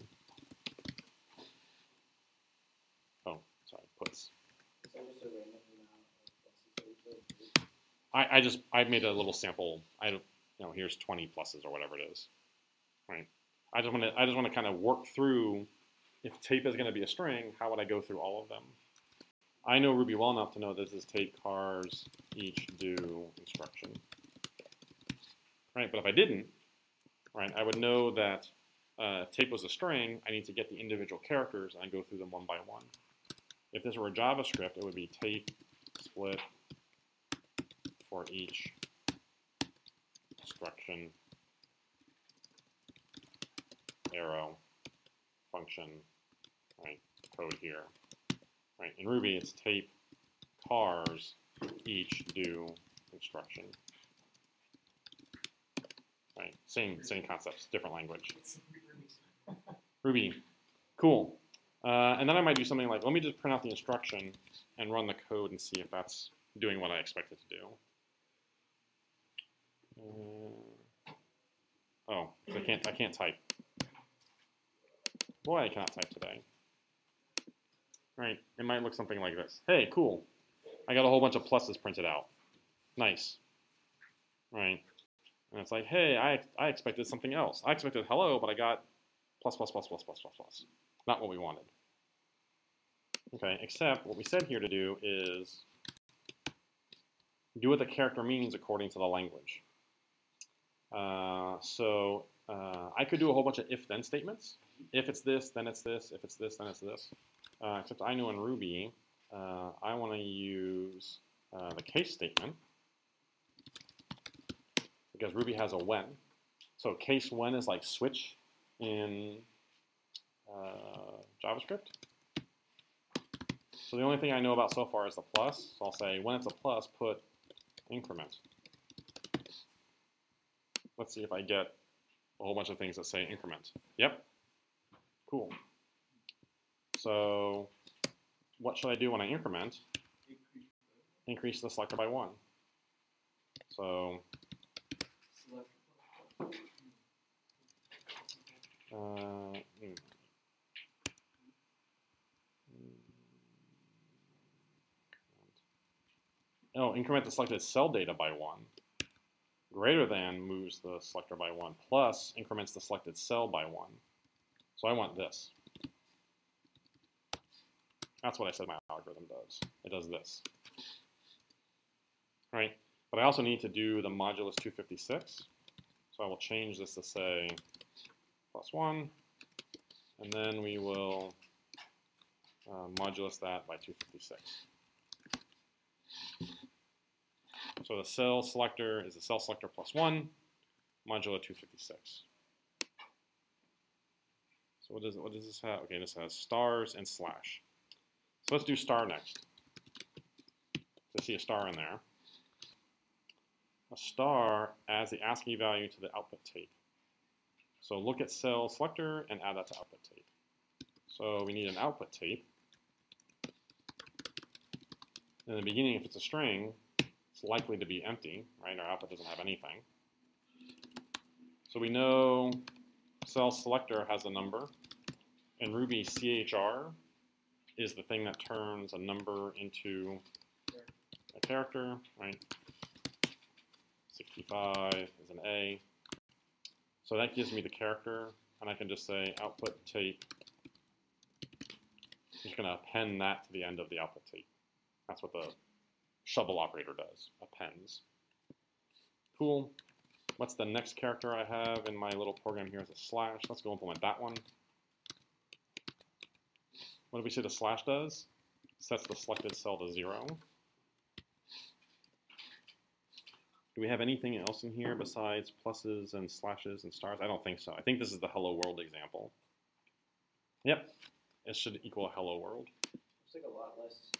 Oh, sorry, puts. I made a little sample. Here's 20 pluses or whatever it is. Right. I just want to kind of work through, if tape is going to be a string, how would I go through all of them? I know Ruby well enough to know this is take cars each do instruction. Right, but if I didn't, right, I would know that if tape was a string, I need to get the individual characters and I go through them one by one. If this were a JavaScript, it would be tape split for each instruction arrow function, right, code here. Right, in Ruby, it's tape cars each do instruction. Right, same concepts, different language. Ruby, cool. And then I might do something like, let me just print out the instruction and run the code and see if that's doing what I expect it to do. Oh, I can't type. Boy, I cannot type today. Right, it might look something like this. Hey, cool. I got a whole bunch of pluses printed out. Nice. Right. And it's like, hey, I expected something else. I expected hello, but I got plus. Not what we wanted. Okay, except what we said here to do is do what the character means according to the language. So I could do a whole bunch of if-then statements. If it's this, then it's this. If it's this, then it's this. Except I know in Ruby, I want to use the case statement because Ruby has a when. So case when is like switch in JavaScript. So the only thing I know about so far is the plus. So I'll say when it's a plus, put increment. Let's see if I get a whole bunch of things that say increment. Yep. Cool. So what should I do when I increment? Increase the selector by 1. So increment the selected cell data by 1. Greater than moves the selector by 1, plus increments the selected cell by 1. So I want this. That's what I said my algorithm does. It does this. Right? But I also need to do the modulus 256. So I will change this to say +1, and then we will modulus that by 256. So the cell selector is the cell selector +1, modulo 256. So what does this have? Okay, this has stars and slash. So let's do star next. To see a star in there. A star adds the ASCII value to the output tape. So look at cell selector and add that to output tape. So we need an output tape. In the beginning, if it's a string, it's likely to be empty, right? Our output doesn't have anything. So we know cell selector has a number. In Ruby, CHR is the thing that turns a number into a character, right? 65 is an A. So that gives me the character, and I can just say output tape. I'm just going to append that to the end of the output tape. That's what the shovel operator does, appends. Cool. What's the next character I have in my little program here is a slash. Let's go implement that one. What did we say the slash does? Sets the selected cell to 0. Do we have anything else in here besides pluses and slashes and stars? I don't think so. I think this is the hello world example. Yep, it should equal hello world. Looks like a lot less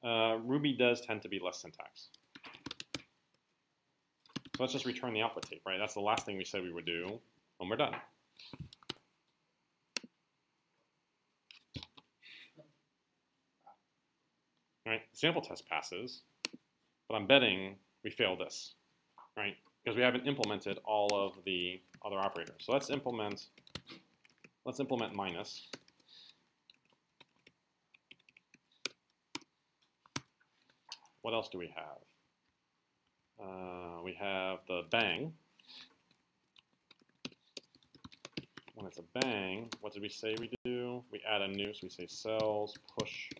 syntax. Ruby does tend to be less syntax. So let's just return the output tape, right? That's the last thing we said we would do when we're done. All right, sample test passes, but I'm betting we fail this, right? Because we haven't implemented all of the other operators. So let's implement minus. What else do we have? We have the bang. When it's a bang, what did we say we do? We add a new, so we say cells push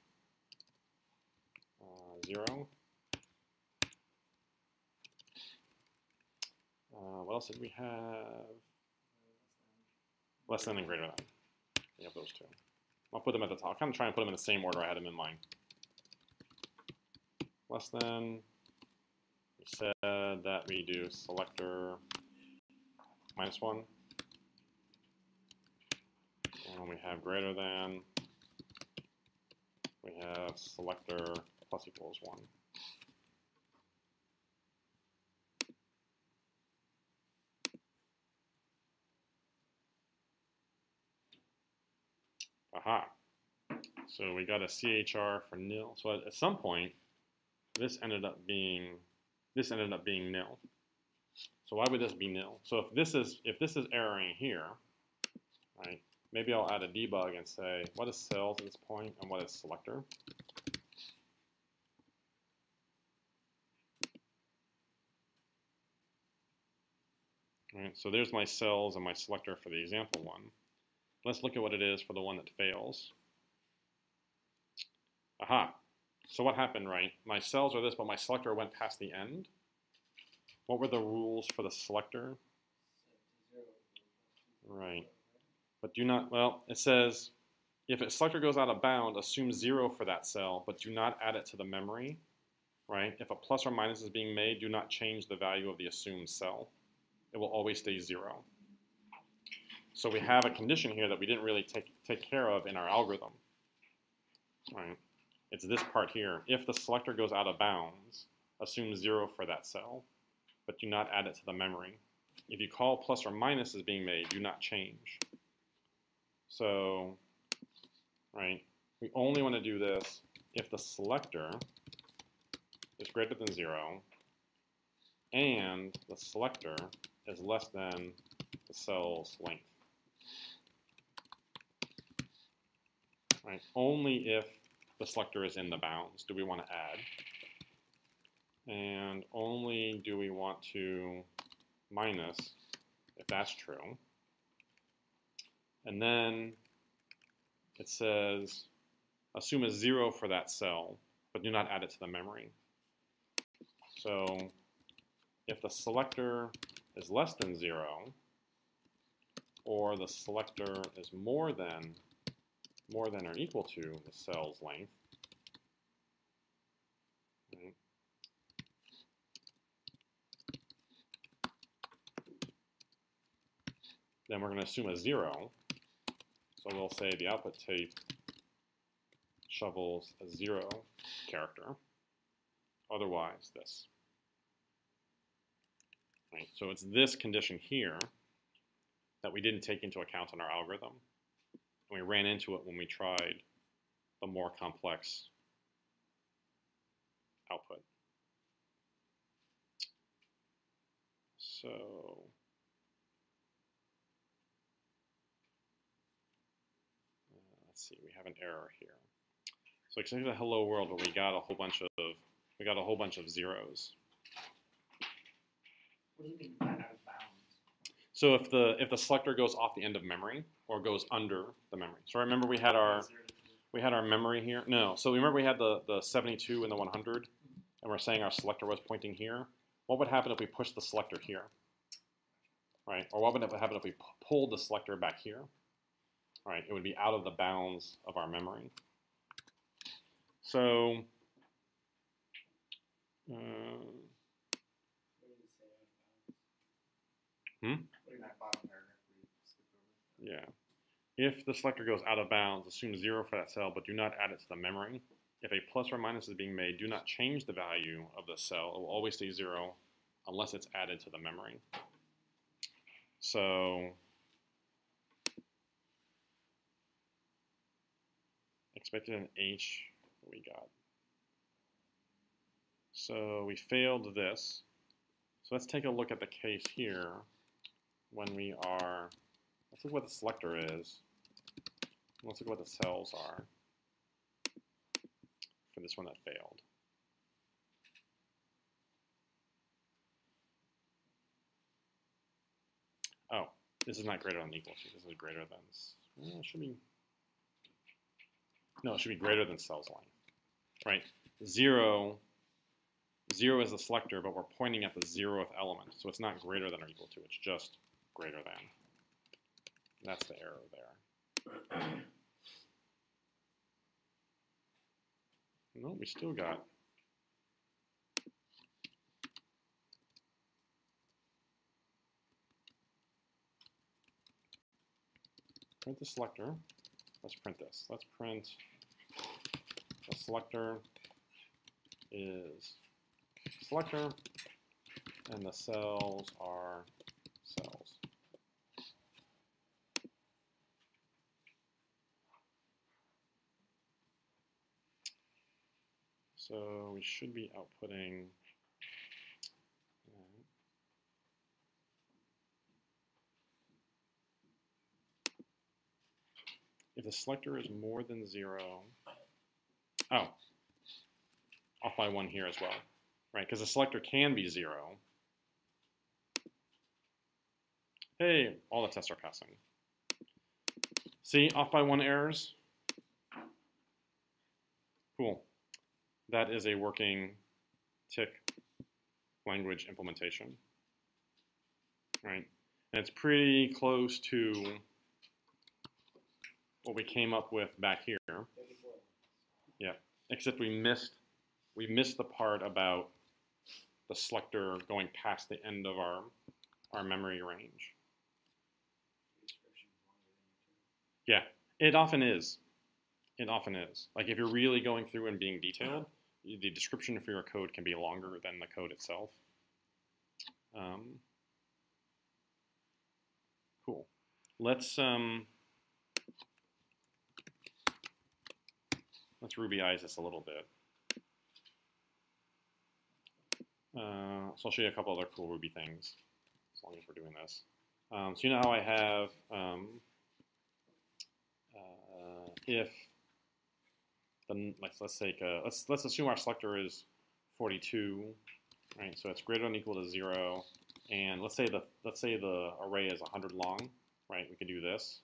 0. What else did we have? Less than and greater than. We have those two. I'll put them at the top. I'll kind of try and put them in the same order I had them in mind. Less than. We said that we do selector -1. And we have greater than. We have selector plus equals 1. Aha. So we got a CHR for nil. So at some point, this ended up being nil. So why would this be nil? So if this is erroring here, right? Maybe I'll add a debug and say what is cells at this point and what is selector. All right, so there's my cells and my selector for the example one. Let's look at what it is for the one that fails. Aha. So what happened, right? My cells are this, but my selector went past the end. What were the rules for the selector? Right. But do not, well, it says, if a selector goes out of bound, assume 0 for that cell, but do not add it to the memory, right? If a plus or minus is being made, do not change the value of the assumed cell. It will always stay 0. So we have a condition here that we didn't really take care of in our algorithm, right? It's this part here. If the selector goes out of bounds, assume 0 for that cell, but do not add it to the memory. If you call plus or minus is being made, do not change. So, right, we only want to do this if the selector is greater than 0, and the selector is less than the cell's length. Right? Only if the selector is in the bounds do we want to add. And only do we want to minus if that's true. And then it says assume a 0 for that cell, but do not add it to the memory. So if the selector is less than 0, or the selector is more than or equal to the cell's length, right, then we're going to assume a 0. So we'll say the output tape shovels a 0 character. Otherwise, this. Right? So it's this condition here that we didn't take into account in our algorithm. And we ran into it when we tried the more complex output. So let's see, we have an error here. So it's like a hello world where we got a whole bunch of zeros. What do you mean by out of bounds? So if the selector goes off the end of memory or goes under the memory. So remember we had our memory here. No, so remember we had the 72 and the 100, and we're saying our selector was pointing here. What would happen if we pushed the selector here? Right? Or what would happen if we pulled the selector back here? Right? It would be out of the bounds of our memory. So yeah. If the selector goes out of bounds, assume 0 for that cell, but do not add it to the memory. If a plus or minus is being made, do not change the value of the cell. It will always stay 0 unless it's added to the memory. So expected an H, what we got. So we failed this. So let's take a look at the case here when we are, let's look what the selector is. Let's look what the cells are for this one that failed. Oh, this is not greater than equal to. This is greater than, well, it should be, no, it should be greater than cell's length, right? 0 is the selector, but we're pointing at the 0th element, so it's not greater than or equal to, it's just greater than. That's the error there. No, we still got. Print the selector. Let's print this. Let's print the selector is selector, and the cells are cells. So we should be outputting if the selector is more than 0, oh, off by 1 here as well, right? Because the selector can be 0. Hey, all the tests are passing. See, off by 1 errors. Cool. That is a working tick language implementation, right? And it's pretty close to what we came up with back here. Yeah, except we missed the part about the selector going past the end of our memory range. Yeah, it often is. It often is. Like if you're really going through and being detailed, the description for your code can be longer than the code itself. Cool. Let's Ruby-ize this a little bit. So I'll show you a couple other cool Ruby things, as long as we're doing this. So you know how I have if let's assume our selector is 42, right? So it's greater than or equal to 0, and let's say the array is 100 long, right? We can do this.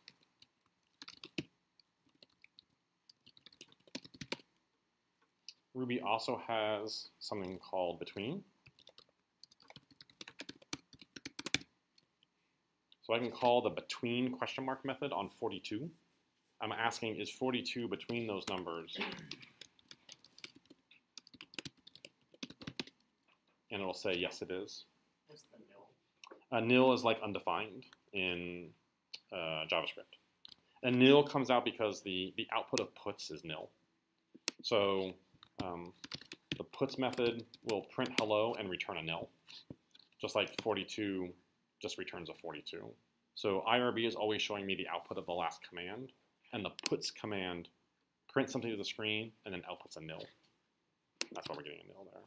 Ruby also has something called between. So I can call the between question mark method on 42. I'm asking, is 42 between those numbers? And it'll say, yes, it is. What's the nil? Nil is like undefined in JavaScript. And nil comes out because the output of puts is nil. So the puts method will print hello and return a nil, just like 42 just returns a 42. So IRB is always showing me the output of the last command, and the puts command prints something to the screen and then outputs a nil. That's why we're getting a nil there.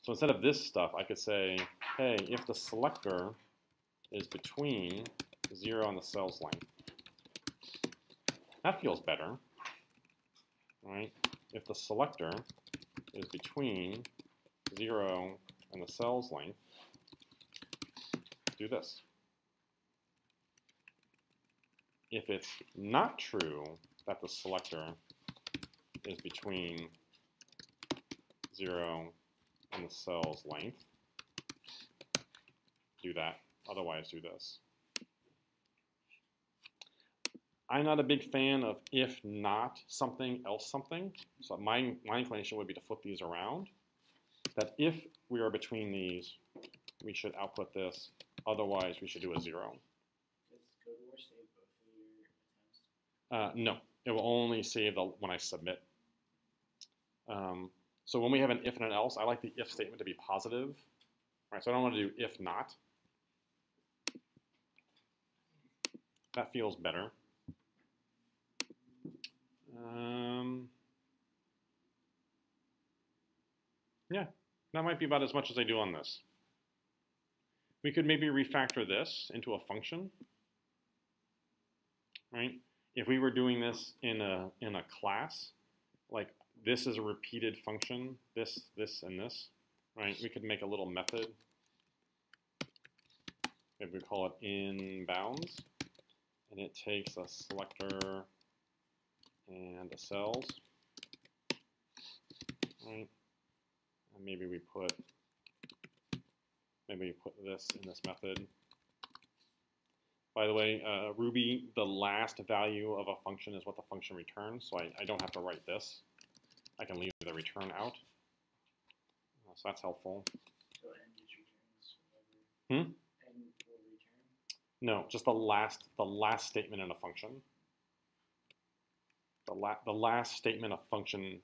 So instead of this stuff, I could say, hey, if the selector is between 0 and the cell's length, that feels better, right? If the selector is between 0 and the cell's length, do this. If it's not true that the selector is between 0 and the cell's length, do that. Otherwise, do this. I'm not a big fan of if not something else something. So my inclination would be to flip these around. That if we are between these, we should output this. Otherwise, we should do a 0. Does Cohort save both of your attempts? No, it will only save when I submit. So when we have an if and an else, I like the if statement to be positive. Right, so I don't want to do if not. That feels better. Yeah, that might be about as much as I do on this. We could maybe refactor this into a function, right? If we were doing this in a class, like this is a repeated function, this, and this, right? We could make a little method. Maybe we call it inbounds, and it takes a selector and the cells, right? And maybe we put this in this method. By the way, Ruby, the last value of a function is what the function returns, so I don't have to write this. I can leave the return out. So that's helpful. So n just returns whatever. N will return? No, just the last statement in a function. The last statement a function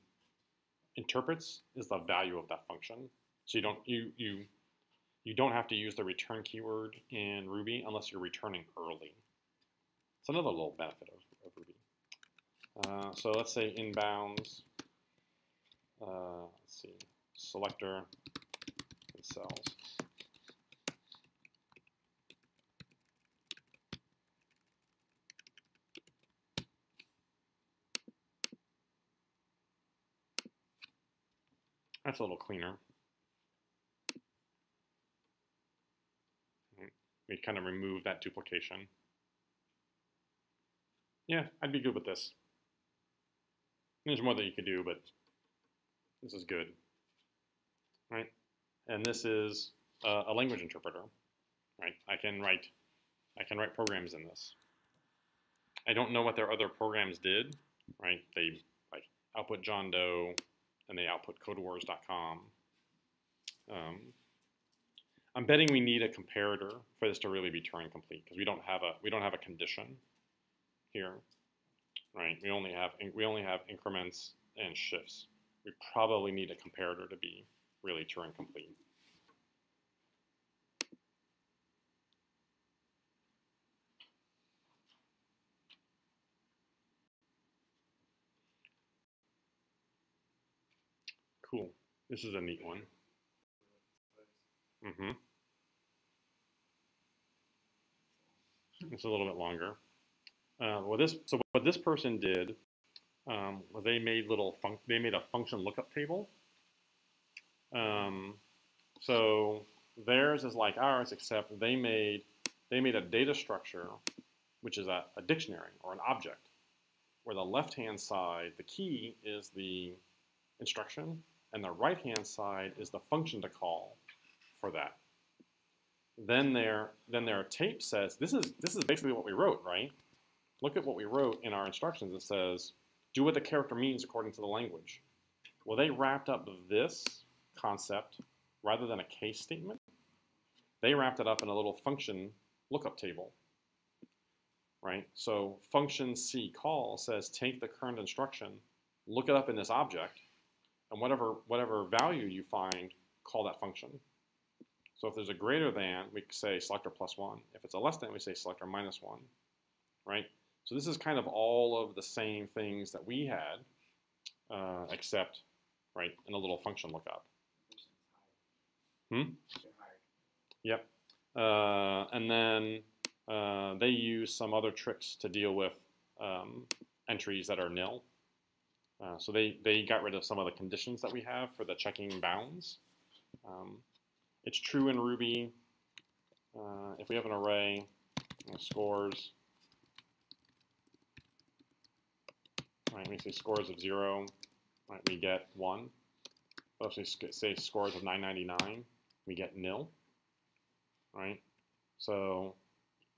interprets is the value of that function. So you don't have to use the return keyword in Ruby unless you're returning early. It's another little benefit of Ruby. So let's say inbounds, let's see, selector and cells. That's a little cleaner. We kind of remove that duplication. Yeah, I'd be good with this. There's more that you could do, but this is good, right? And this is a language interpreter, right? I can write programs in this. I don't know what their other programs did, right? They like output John Doe, and they output codewars.com. I'm betting we need a comparator for this to really be Turing complete because we don't have a condition here, right? We only have increments and shifts. We probably need a comparator to be really Turing complete. Cool. This is a neat one. Mm-hmm. It's a little bit longer. What this person did was they made a function lookup table. So theirs is like ours, except they made a data structure, which is a dictionary or an object, where the left-hand side, the key, is the instruction, and the right-hand side is the function to call for that. Then their tape says, this is basically what we wrote, right? Look at what we wrote in our instructions. It says, do what the character means according to the language. Well, they wrapped up this concept rather than a case statement. They wrapped it up in a little function lookup table, right? So function C call says take the current instruction, look it up in this object, and whatever value you find, call that function. So if there's a greater than, we say selector +1. If it's a less than, we say selector -1, right? So this is kind of all of the same things that we had, except, right, in a little function lookup. Yep. And then they use some other tricks to deal with entries that are nil. So they got rid of some of the conditions that we have for the checking bounds. It's true in Ruby. If we have an array, scores, right, we say scores of 0, right, we get 1. But if we say scores of 999, we get nil, right? So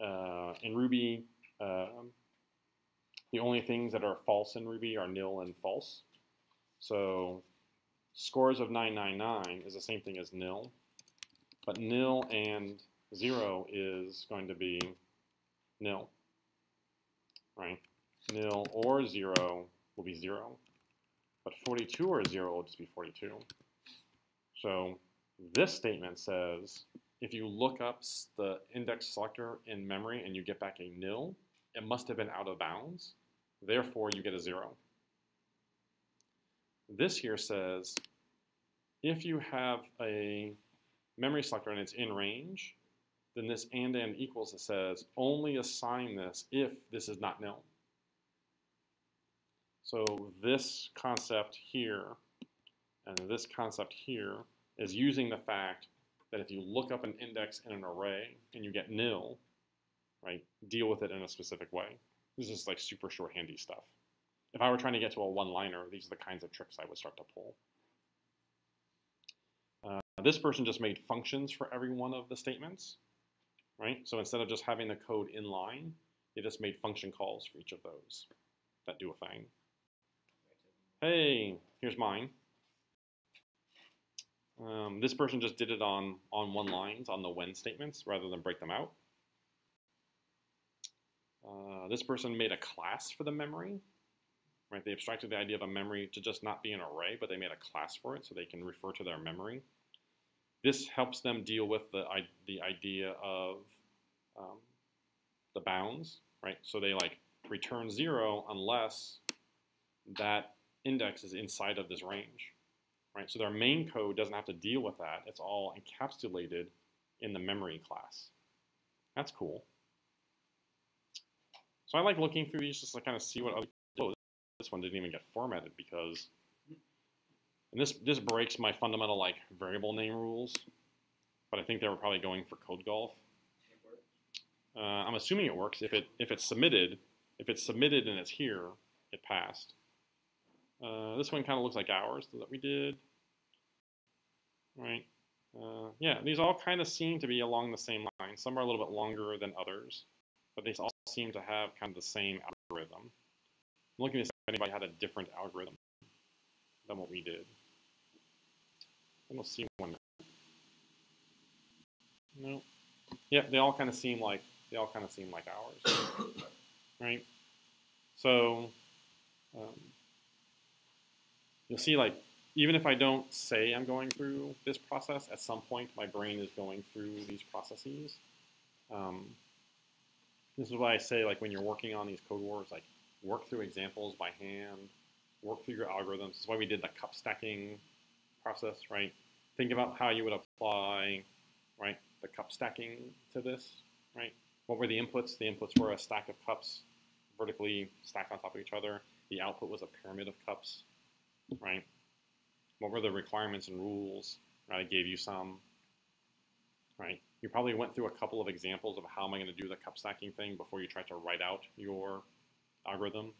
in Ruby, the only things that are false in Ruby are nil and false. So scores of 999 is the same thing as nil, but nil and 0 is going to be nil, right? Nil or 0 will be 0, but 42 or 0 will just be 42. So this statement says if you look up the index selector in memory and you get back a nil, it must have been out of bounds. Therefore, you get a 0. This here says if you have a memory selector and it's in range, then this and equals, it says only assign this if this is not nil. So this concept here and this concept here is using the fact that if you look up an index in an array and you get nil, right, deal with it in a specific way. This is like super short-handy stuff. If I were trying to get to a one-liner, these are the kinds of tricks I would start to pull. This person just made functions for every one of the statements, right? So instead of just having the code in line, they just made function calls for each of those that do a thing. Hey, here's mine. This person just did it on one lines on the when statements rather than break them out. This person made a class for the memory, right? They abstracted the idea of a memory to just not be an array, but they made a class for it so they can refer to their memory. This helps them deal with the idea of the bounds, right? So they like return 0 unless that index is inside of this range, right? So their main code doesn't have to deal with that. It's all encapsulated in the memory class. That's cool. So I like looking through these just to kind of see what other people do. This one didn't even get formatted because, and this breaks my fundamental like variable name rules, but I think they were probably going for code golf. I'm assuming it works. If it's submitted and it's here, it passed. This one kind of looks like ours that we did, right? Yeah, these all kind of seem to be along the same line. Some are a little bit longer than others, but they all seem to have kind of the same algorithm. I'm looking to see if anybody had a different algorithm than what we did. I don't see one. No. Yeah, they all kind of seem like ours, right? So you'll see, like, even if I don't say I'm going through this process, at some point my brain is going through these processes. This is why I say, like, when you're working on these code wars, like, work through examples by hand, work through your algorithms. That's why we did the cup stacking process, right? Think about how you would apply right? The cup stacking to this, right? What were the inputs? The inputs were a stack of cups vertically stacked on top of each other. The output was a pyramid of cups, right? What were the requirements and rules? Right, I gave you some, right? You probably went through a couple of examples of how am I going to do the cup stacking thing before you tried to write out your algorithm.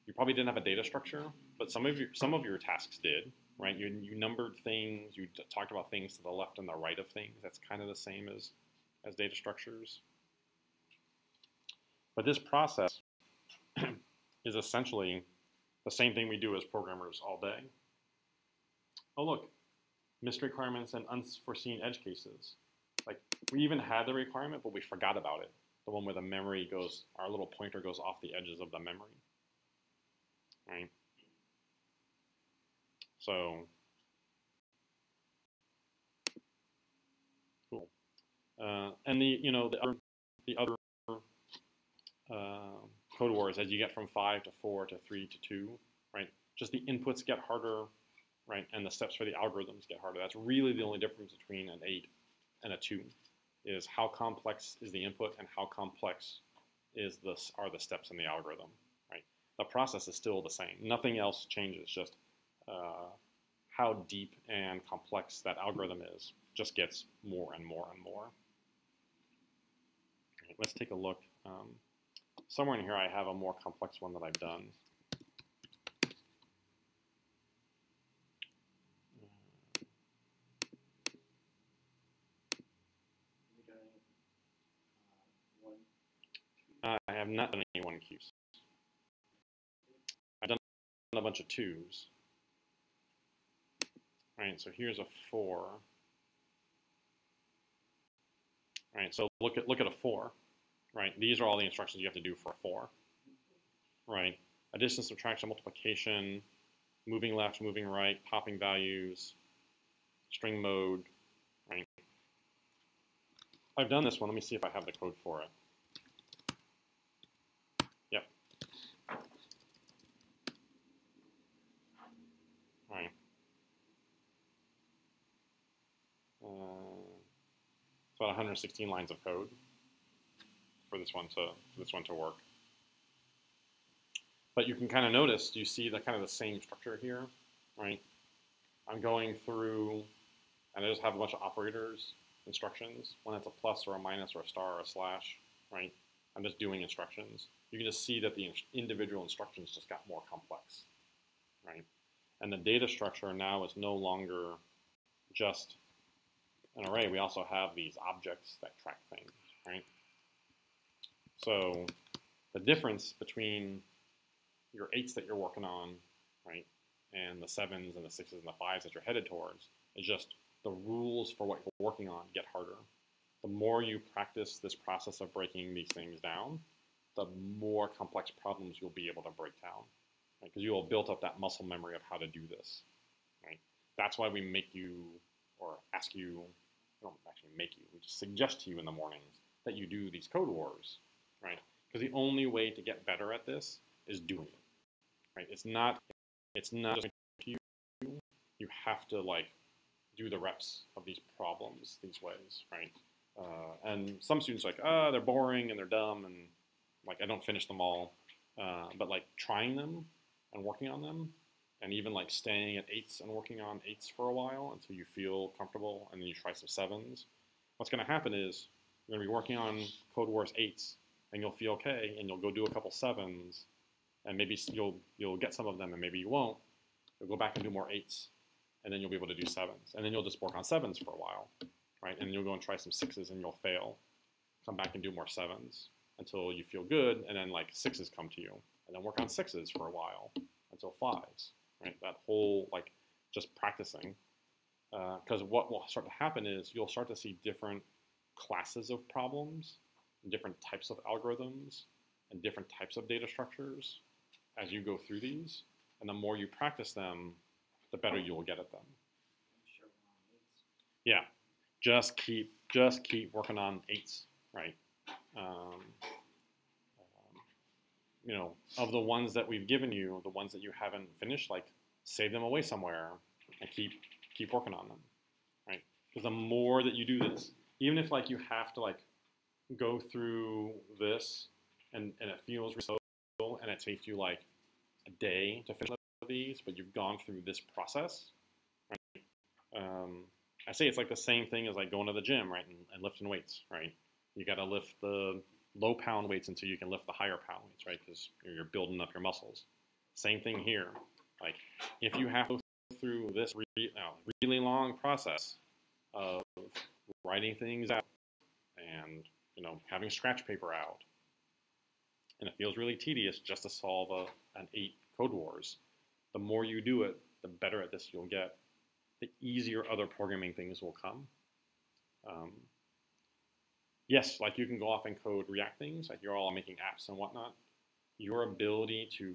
You probably didn't have a data structure, but some of your tasks did, right? You numbered things, you talked about things to the left and the right of things. That's kind of the same as data structures. But this process is essentially the same thing we do as programmers all day. Oh look, missed requirements and unforeseen edge cases. Like, we even had the requirement, but we forgot about it. The one where the memory goes, our little pointer goes off the edges of the memory, right? So, cool. And the other code wars as you get from 5 to 4 to 3 to 2, right? Just the inputs get harder, right? And the steps for the algorithms get harder. That's really the only difference between an 8 and a 2, is how complex is the input and how complex are the steps in the algorithm, right? The process is still the same. Nothing else changes, just how deep and complex that algorithm is just gets more and more and more. Right, let's take a look. Somewhere in here I have a more complex one that I've done. I have not done any 1Qs. I've done a bunch of 2s. Right, so here's a 4. Right, so look at a 4. Right, these are all the instructions you have to do for a 4. Right, addition, subtraction, multiplication, moving left, moving right, popping values, string mode. Right. I've done this one. Let me see if I have the code for it. Yep. Right. It's about 116 lines of code for this one to work. But you can kind of notice, you see the kind of the same structure here, right? I'm going through, and I just have a bunch of operators, instructions. One that's a plus or a minus or a star or a slash, right? I'm just doing instructions. You can just see that the individual instructions just got more complex, right? And the data structure now is no longer just an array. We also have these objects that track things, right? So the difference between your 8s that you're working on, right, and the 7s and the 6s and the 5s that you're headed towards is just the rules for what you're working on get harder. The more you practice this process of breaking these things down, the more complex problems you'll be able to break down, right? Because you will have built up that muscle memory of how to do this, right? That's why we make you, or ask you, we don't actually make you, we just suggest to you in the mornings that you do these code wars, right? Because the only way to get better at this is doing it, right? It's not just you. You have to like do the reps of these problems these ways, right? And some students are like, oh, they're boring and they're dumb and like I don't finish them all. But like trying them and working on them, and even like staying at 8s and working on 8s for a while until you feel comfortable, and then you try some 7s. What's going to happen is you're going to be working on Code Wars 8s, and you'll feel okay, and you'll go do a couple 7s, and maybe you'll get some of them, and maybe you won't. You'll go back and do more 8s, and then you'll be able to do 7s, and then you'll just work on 7s for a while, right? And then you'll go and try some 6s, and you'll fail. Come back and do more 7s until you feel good, and then like 6s come to you, and then work on 6s for a while until 5s, right? That whole like just practicing, because what will start to happen is you'll start to see different classes of problems, and different types of algorithms, and different types of data structures as you go through these, and the more you practice them, the better you will get at them. Yeah, just keep working on 8s, right? You know, of the ones that we've given you, the ones that you haven't finished, like save them away somewhere and keep working on them, right? Because the more that you do this, even if like you have to like go through this and it feels really slow and it takes you like a day to finish these, but you've gone through this process, right? I say it's like the same thing as like going to the gym, right, and lifting weights, right? You got to lift the low pound weights until you can lift the higher pound weights, right? Because you're building up your muscles. Same thing here. Like if you have to go through this really long process of writing things out and having scratch paper out, and it feels really tedious just to solve an 8 code wars. The more you do it, the better at this you'll get. The easier other programming things will come. Yes, like you can go off and code React things, like you're all making apps and whatnot. Your ability to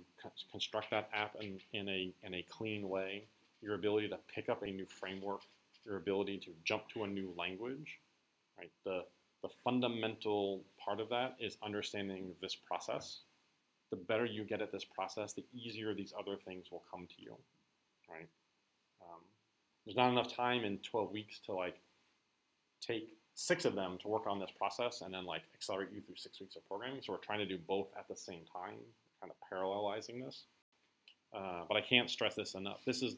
construct that app in a clean way, your ability to pick up a new framework, your ability to jump to a new language, right? The fundamental part of that is understanding this process. The better you get at this process, the easier these other things will come to you, right? There's not enough time in 12 weeks to like take 6 of them to work on this process and then like accelerate you through 6 weeks of programming. So we're trying to do both at the same time, kind of parallelizing this. But I can't stress this enough. This is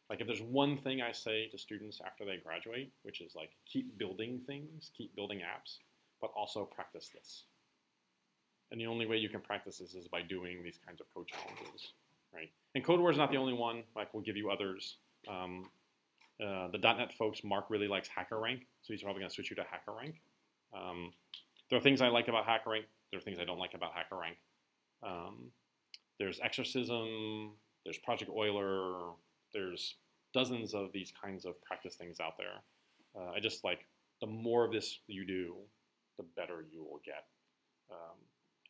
like, if there's one thing I say to students after they graduate, which is like, keep building things, keep building apps, but also practice this. And the only way you can practice this is by doing these kinds of code challenges, right? And CodeWar is not the only one. Like, we'll give you others. The .NET folks, Mark really likes HackerRank, so he's probably going to switch you to HackerRank. There are things I like about HackerRank. There are things I don't like about HackerRank. There's Exorcism. There's Project Euler. There's dozens of these kinds of practice things out there. I just like, the more of this you do, the better you will get.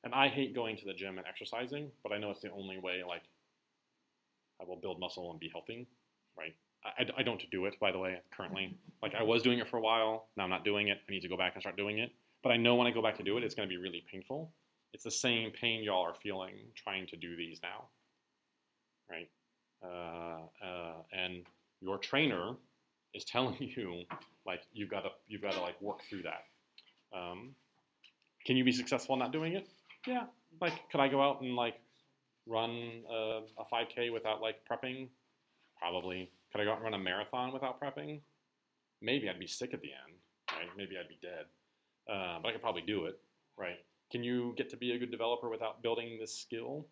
And I hate going to the gym and exercising, but I know it's the only way, like, I will build muscle and be healthy, right? I don't do it, by the way, currently. Like, I was doing it for a while. Now I'm not doing it. I need to go back and start doing it. But I know when I go back to do it, it's going to be really painful. It's the same pain y'all are feeling trying to do these now, right? And your trainer is telling you, like, you've got to like work through that. Can you be successful in not doing it? Yeah. Like, could I go out and like run a 5K without like prepping? Probably. Could I go out and run a marathon without prepping? Maybe. I'd be sick at the end, right? Maybe I'd be dead. But I could probably do it, right? Can you get to be a good developer without building this skill?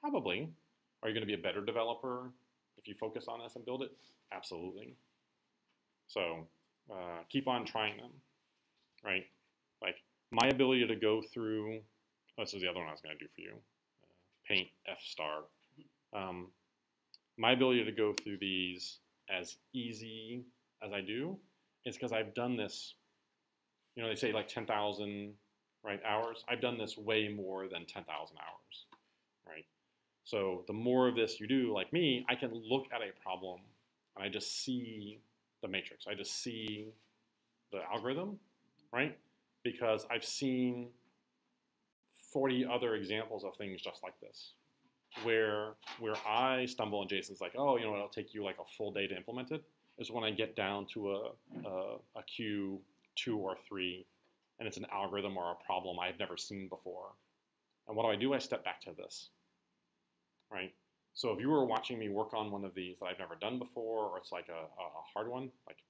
Probably. Are you going to be a better developer if you focus on this and build it? Absolutely. So keep on trying them, right? Like, my ability to go through, this is the other one I was going to do for you, Paint F star. My ability to go through these as easy as I do is because I've done this, they say like 10,000 right, hours. I've done this way more than 10,000 hours, right? So the more of this you do, like me, I can look at a problem and I just see the matrix. I just see the algorithm, right? Because I've seen 40 other examples of things just like this, where I stumble and Jason's like, oh, it'll take you like a full day to implement it, is when I get down to a Q2 or 3, and it's an algorithm or a problem I've never seen before. And what do? I step back to this, right? So if you were watching me work on one of these that I've never done before, or it's like a hard one, like,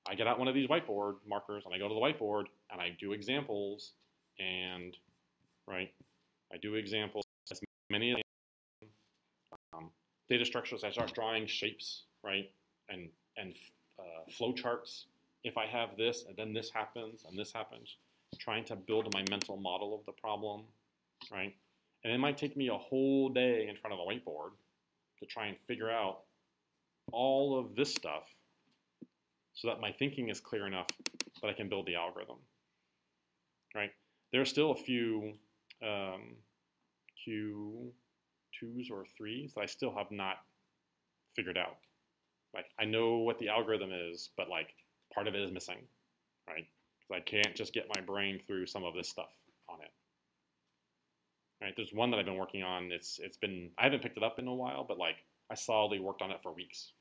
I get out one of these whiteboard markers and I go to the whiteboard and I do examples, and right, I do examples, as many of them, data structures. I start drawing shapes, right, and flow charts. If I have this and then this happens and this happens, trying to build my mental model of the problem, right, and it might take me a whole day in front of a whiteboard to try and figure out all of this stuff, so that my thinking is clear enough that I can build the algorithm, right? There are still a few Q2s or 3s that I still have not figured out. Like, I know what the algorithm is, but like, part of it is missing, right? Because I can't just get my brain through some of this stuff on it. Right? There's one that I've been working on. I haven't picked it up in a while, but like, I solidly worked on it for weeks,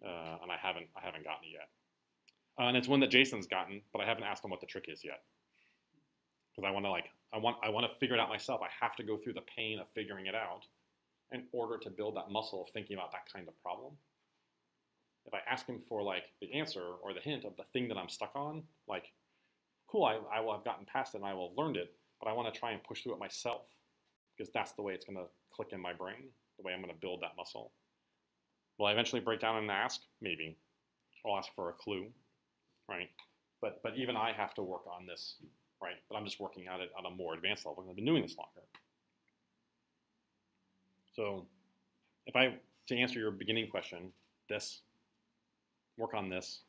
and I haven't gotten it yet. And it's one that Jason's gotten, but I haven't asked him what the trick is yet. Because I want to figure it out myself. I have to go through the pain of figuring it out in order to build that muscle of thinking about that kind of problem. If I ask him for like the answer or the hint of the thing that I'm stuck on, like, cool, I will have gotten past it and I will have learned it, but I want to try and push through it myself because that's the way it's going to click in my brain, the way I'm going to build that muscle. Will I eventually break down and ask? Maybe. I'll ask for a clue, right? But even I have to work on this, right? But I'm just working at it on a more advanced level because I've been doing this longer. So to answer your beginning question, work on this.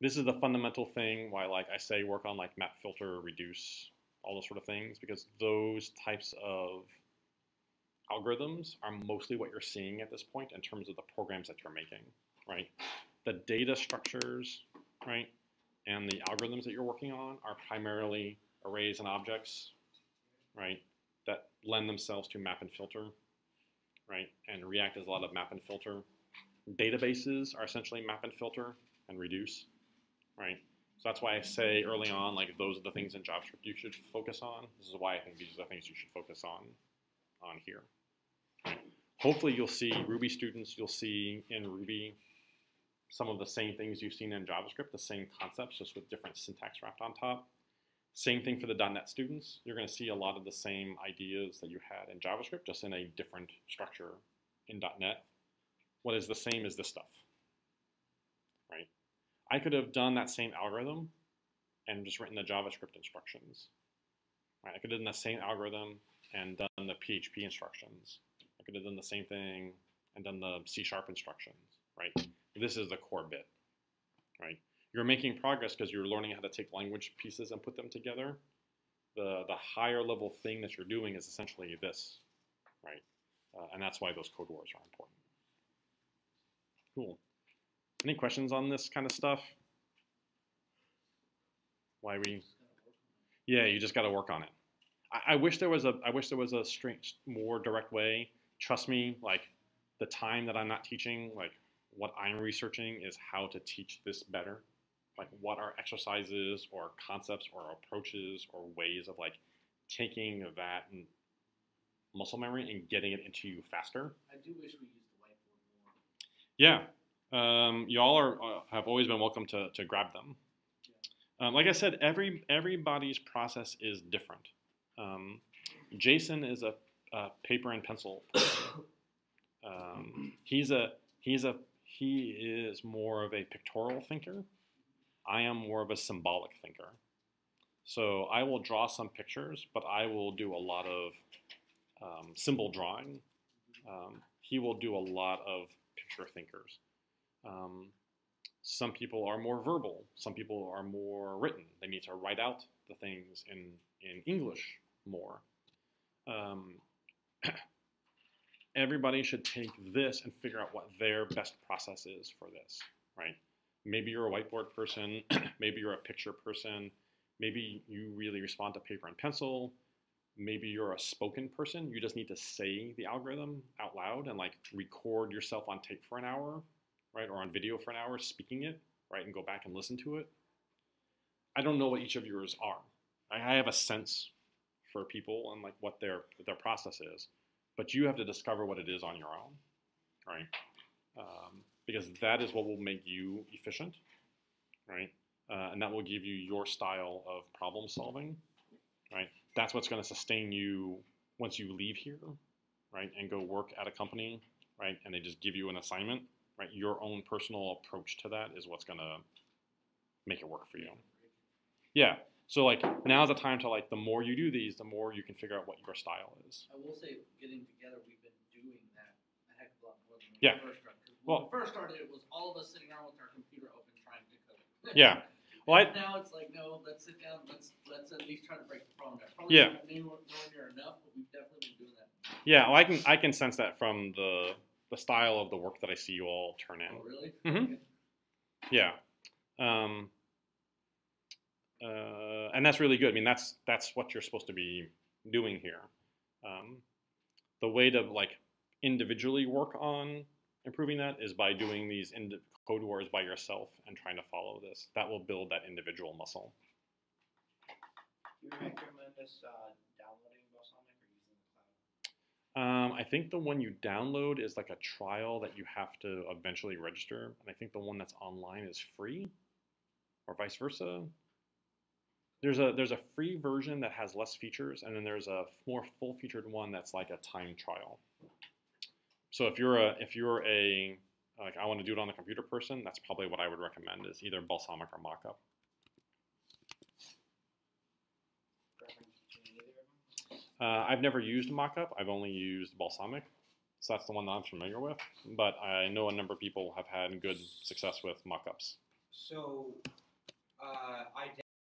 This is the fundamental thing why like I say work on like map, filter, reduce, all those sort of things, because those types of algorithms are mostly what you're seeing at this point in terms of the programs that you're making, right? The data structures, right, and the algorithms that you're working on are primarily arrays and objects, right, that lend themselves to map and filter, right? And React is a lot of map and filter. Databases are essentially map and filter and reduce, right? So that's why I say early on, like, those are the things in JavaScript you should focus on. This is why I think these are the things you should focus on here. Right? Hopefully you'll see Ruby students, you'll see in Ruby some of the same things you've seen in JavaScript, the same concepts, just with different syntax wrapped on top. Same thing for the .NET students. You're going to see a lot of the same ideas that you had in JavaScript, just in a different structure in .NET. What is the same is this stuff, right? I could have done that same algorithm and just written the JavaScript instructions, right? I could have done the same algorithm and done the PHP instructions. I could have done the same thing and done the C# instructions, right? This is the core bit, right? You're making progress because you're learning how to take language pieces and put them together. The higher level thing that you're doing is essentially this, right? And that's why those code wars are important. Cool. Any questions on this kind of stuff? Yeah, you just got to work on it. I wish there was a strange, more direct way. Trust me, like the time that I'm not teaching, like what I'm researching is how to teach this better. Like what are exercises or concepts or approaches or ways of like taking that muscle memory and getting it into you faster. I do wish we used the whiteboard more. Yeah, y'all have always been welcome to grab them. Yeah. Like I said, everybody's process is different. Jason is a paper and pencil person. He is more of a pictorial thinker. I am more of a symbolic thinker. So I will draw some pictures, but I will do a lot of symbol drawing. He will do a lot of picture thinkers. Some people are more verbal. Some people are more written. They need to write out the things in English more. Everybody should take this and figure out what their best process is for this, right? Maybe you're a whiteboard person, maybe you're a picture person, maybe you really respond to paper and pencil, maybe you're a spoken person, you just need to say the algorithm out loud and like record yourself on tape for an hour, right? Or on video for an hour speaking it, right? And go back and listen to it. I don't know what each of yours are. I have a sense for people and like what their process is, but you have to discover what it is on your own, right? Because that is what will make you efficient, right? And that will give you your style of problem solving, right? That's what's going to sustain you once you leave here, right? And go work at a company, right? And they just give you an assignment, right? Your own personal approach to that is what's going to make it work for you. Yeah. So like now's the time to like the more you do these, the more you can figure out what your style is. I will say, getting together, we've been doing that a heck of a lot more than Yeah. we first started. When we first started, it was all of us sitting around with our computer open trying to code. Yeah. Well, now it's like, no, let's sit down, let's at least try to break the problem down. Probably not nowhere near enough, but we've definitely been doing that. Yeah, well, I can sense that from the style of the work that I see you all turn in. Oh, really? Mm-hmm. Okay. Yeah. And that's really good. I mean, that's what you're supposed to be doing here. The way to like individually work on improving that is by doing these Code Wars by yourself and trying to follow this. That will build that individual muscle. Do you recommend us downloading Balsamiq or using the cloud? I think the one you download is like a trial that you have to eventually register, and I think the one that's online is free, or vice versa. There's a free version that has less features, and then there's a more full-featured one that's like a time trial. So if you're a like I want to do it on the computer person, that's probably what I would recommend is either Balsamiq or Mockup. I've never used Mockup. I've only used Balsamiq, so that's the one that I'm familiar with. But I know a number of people have had good success with Mockups. So I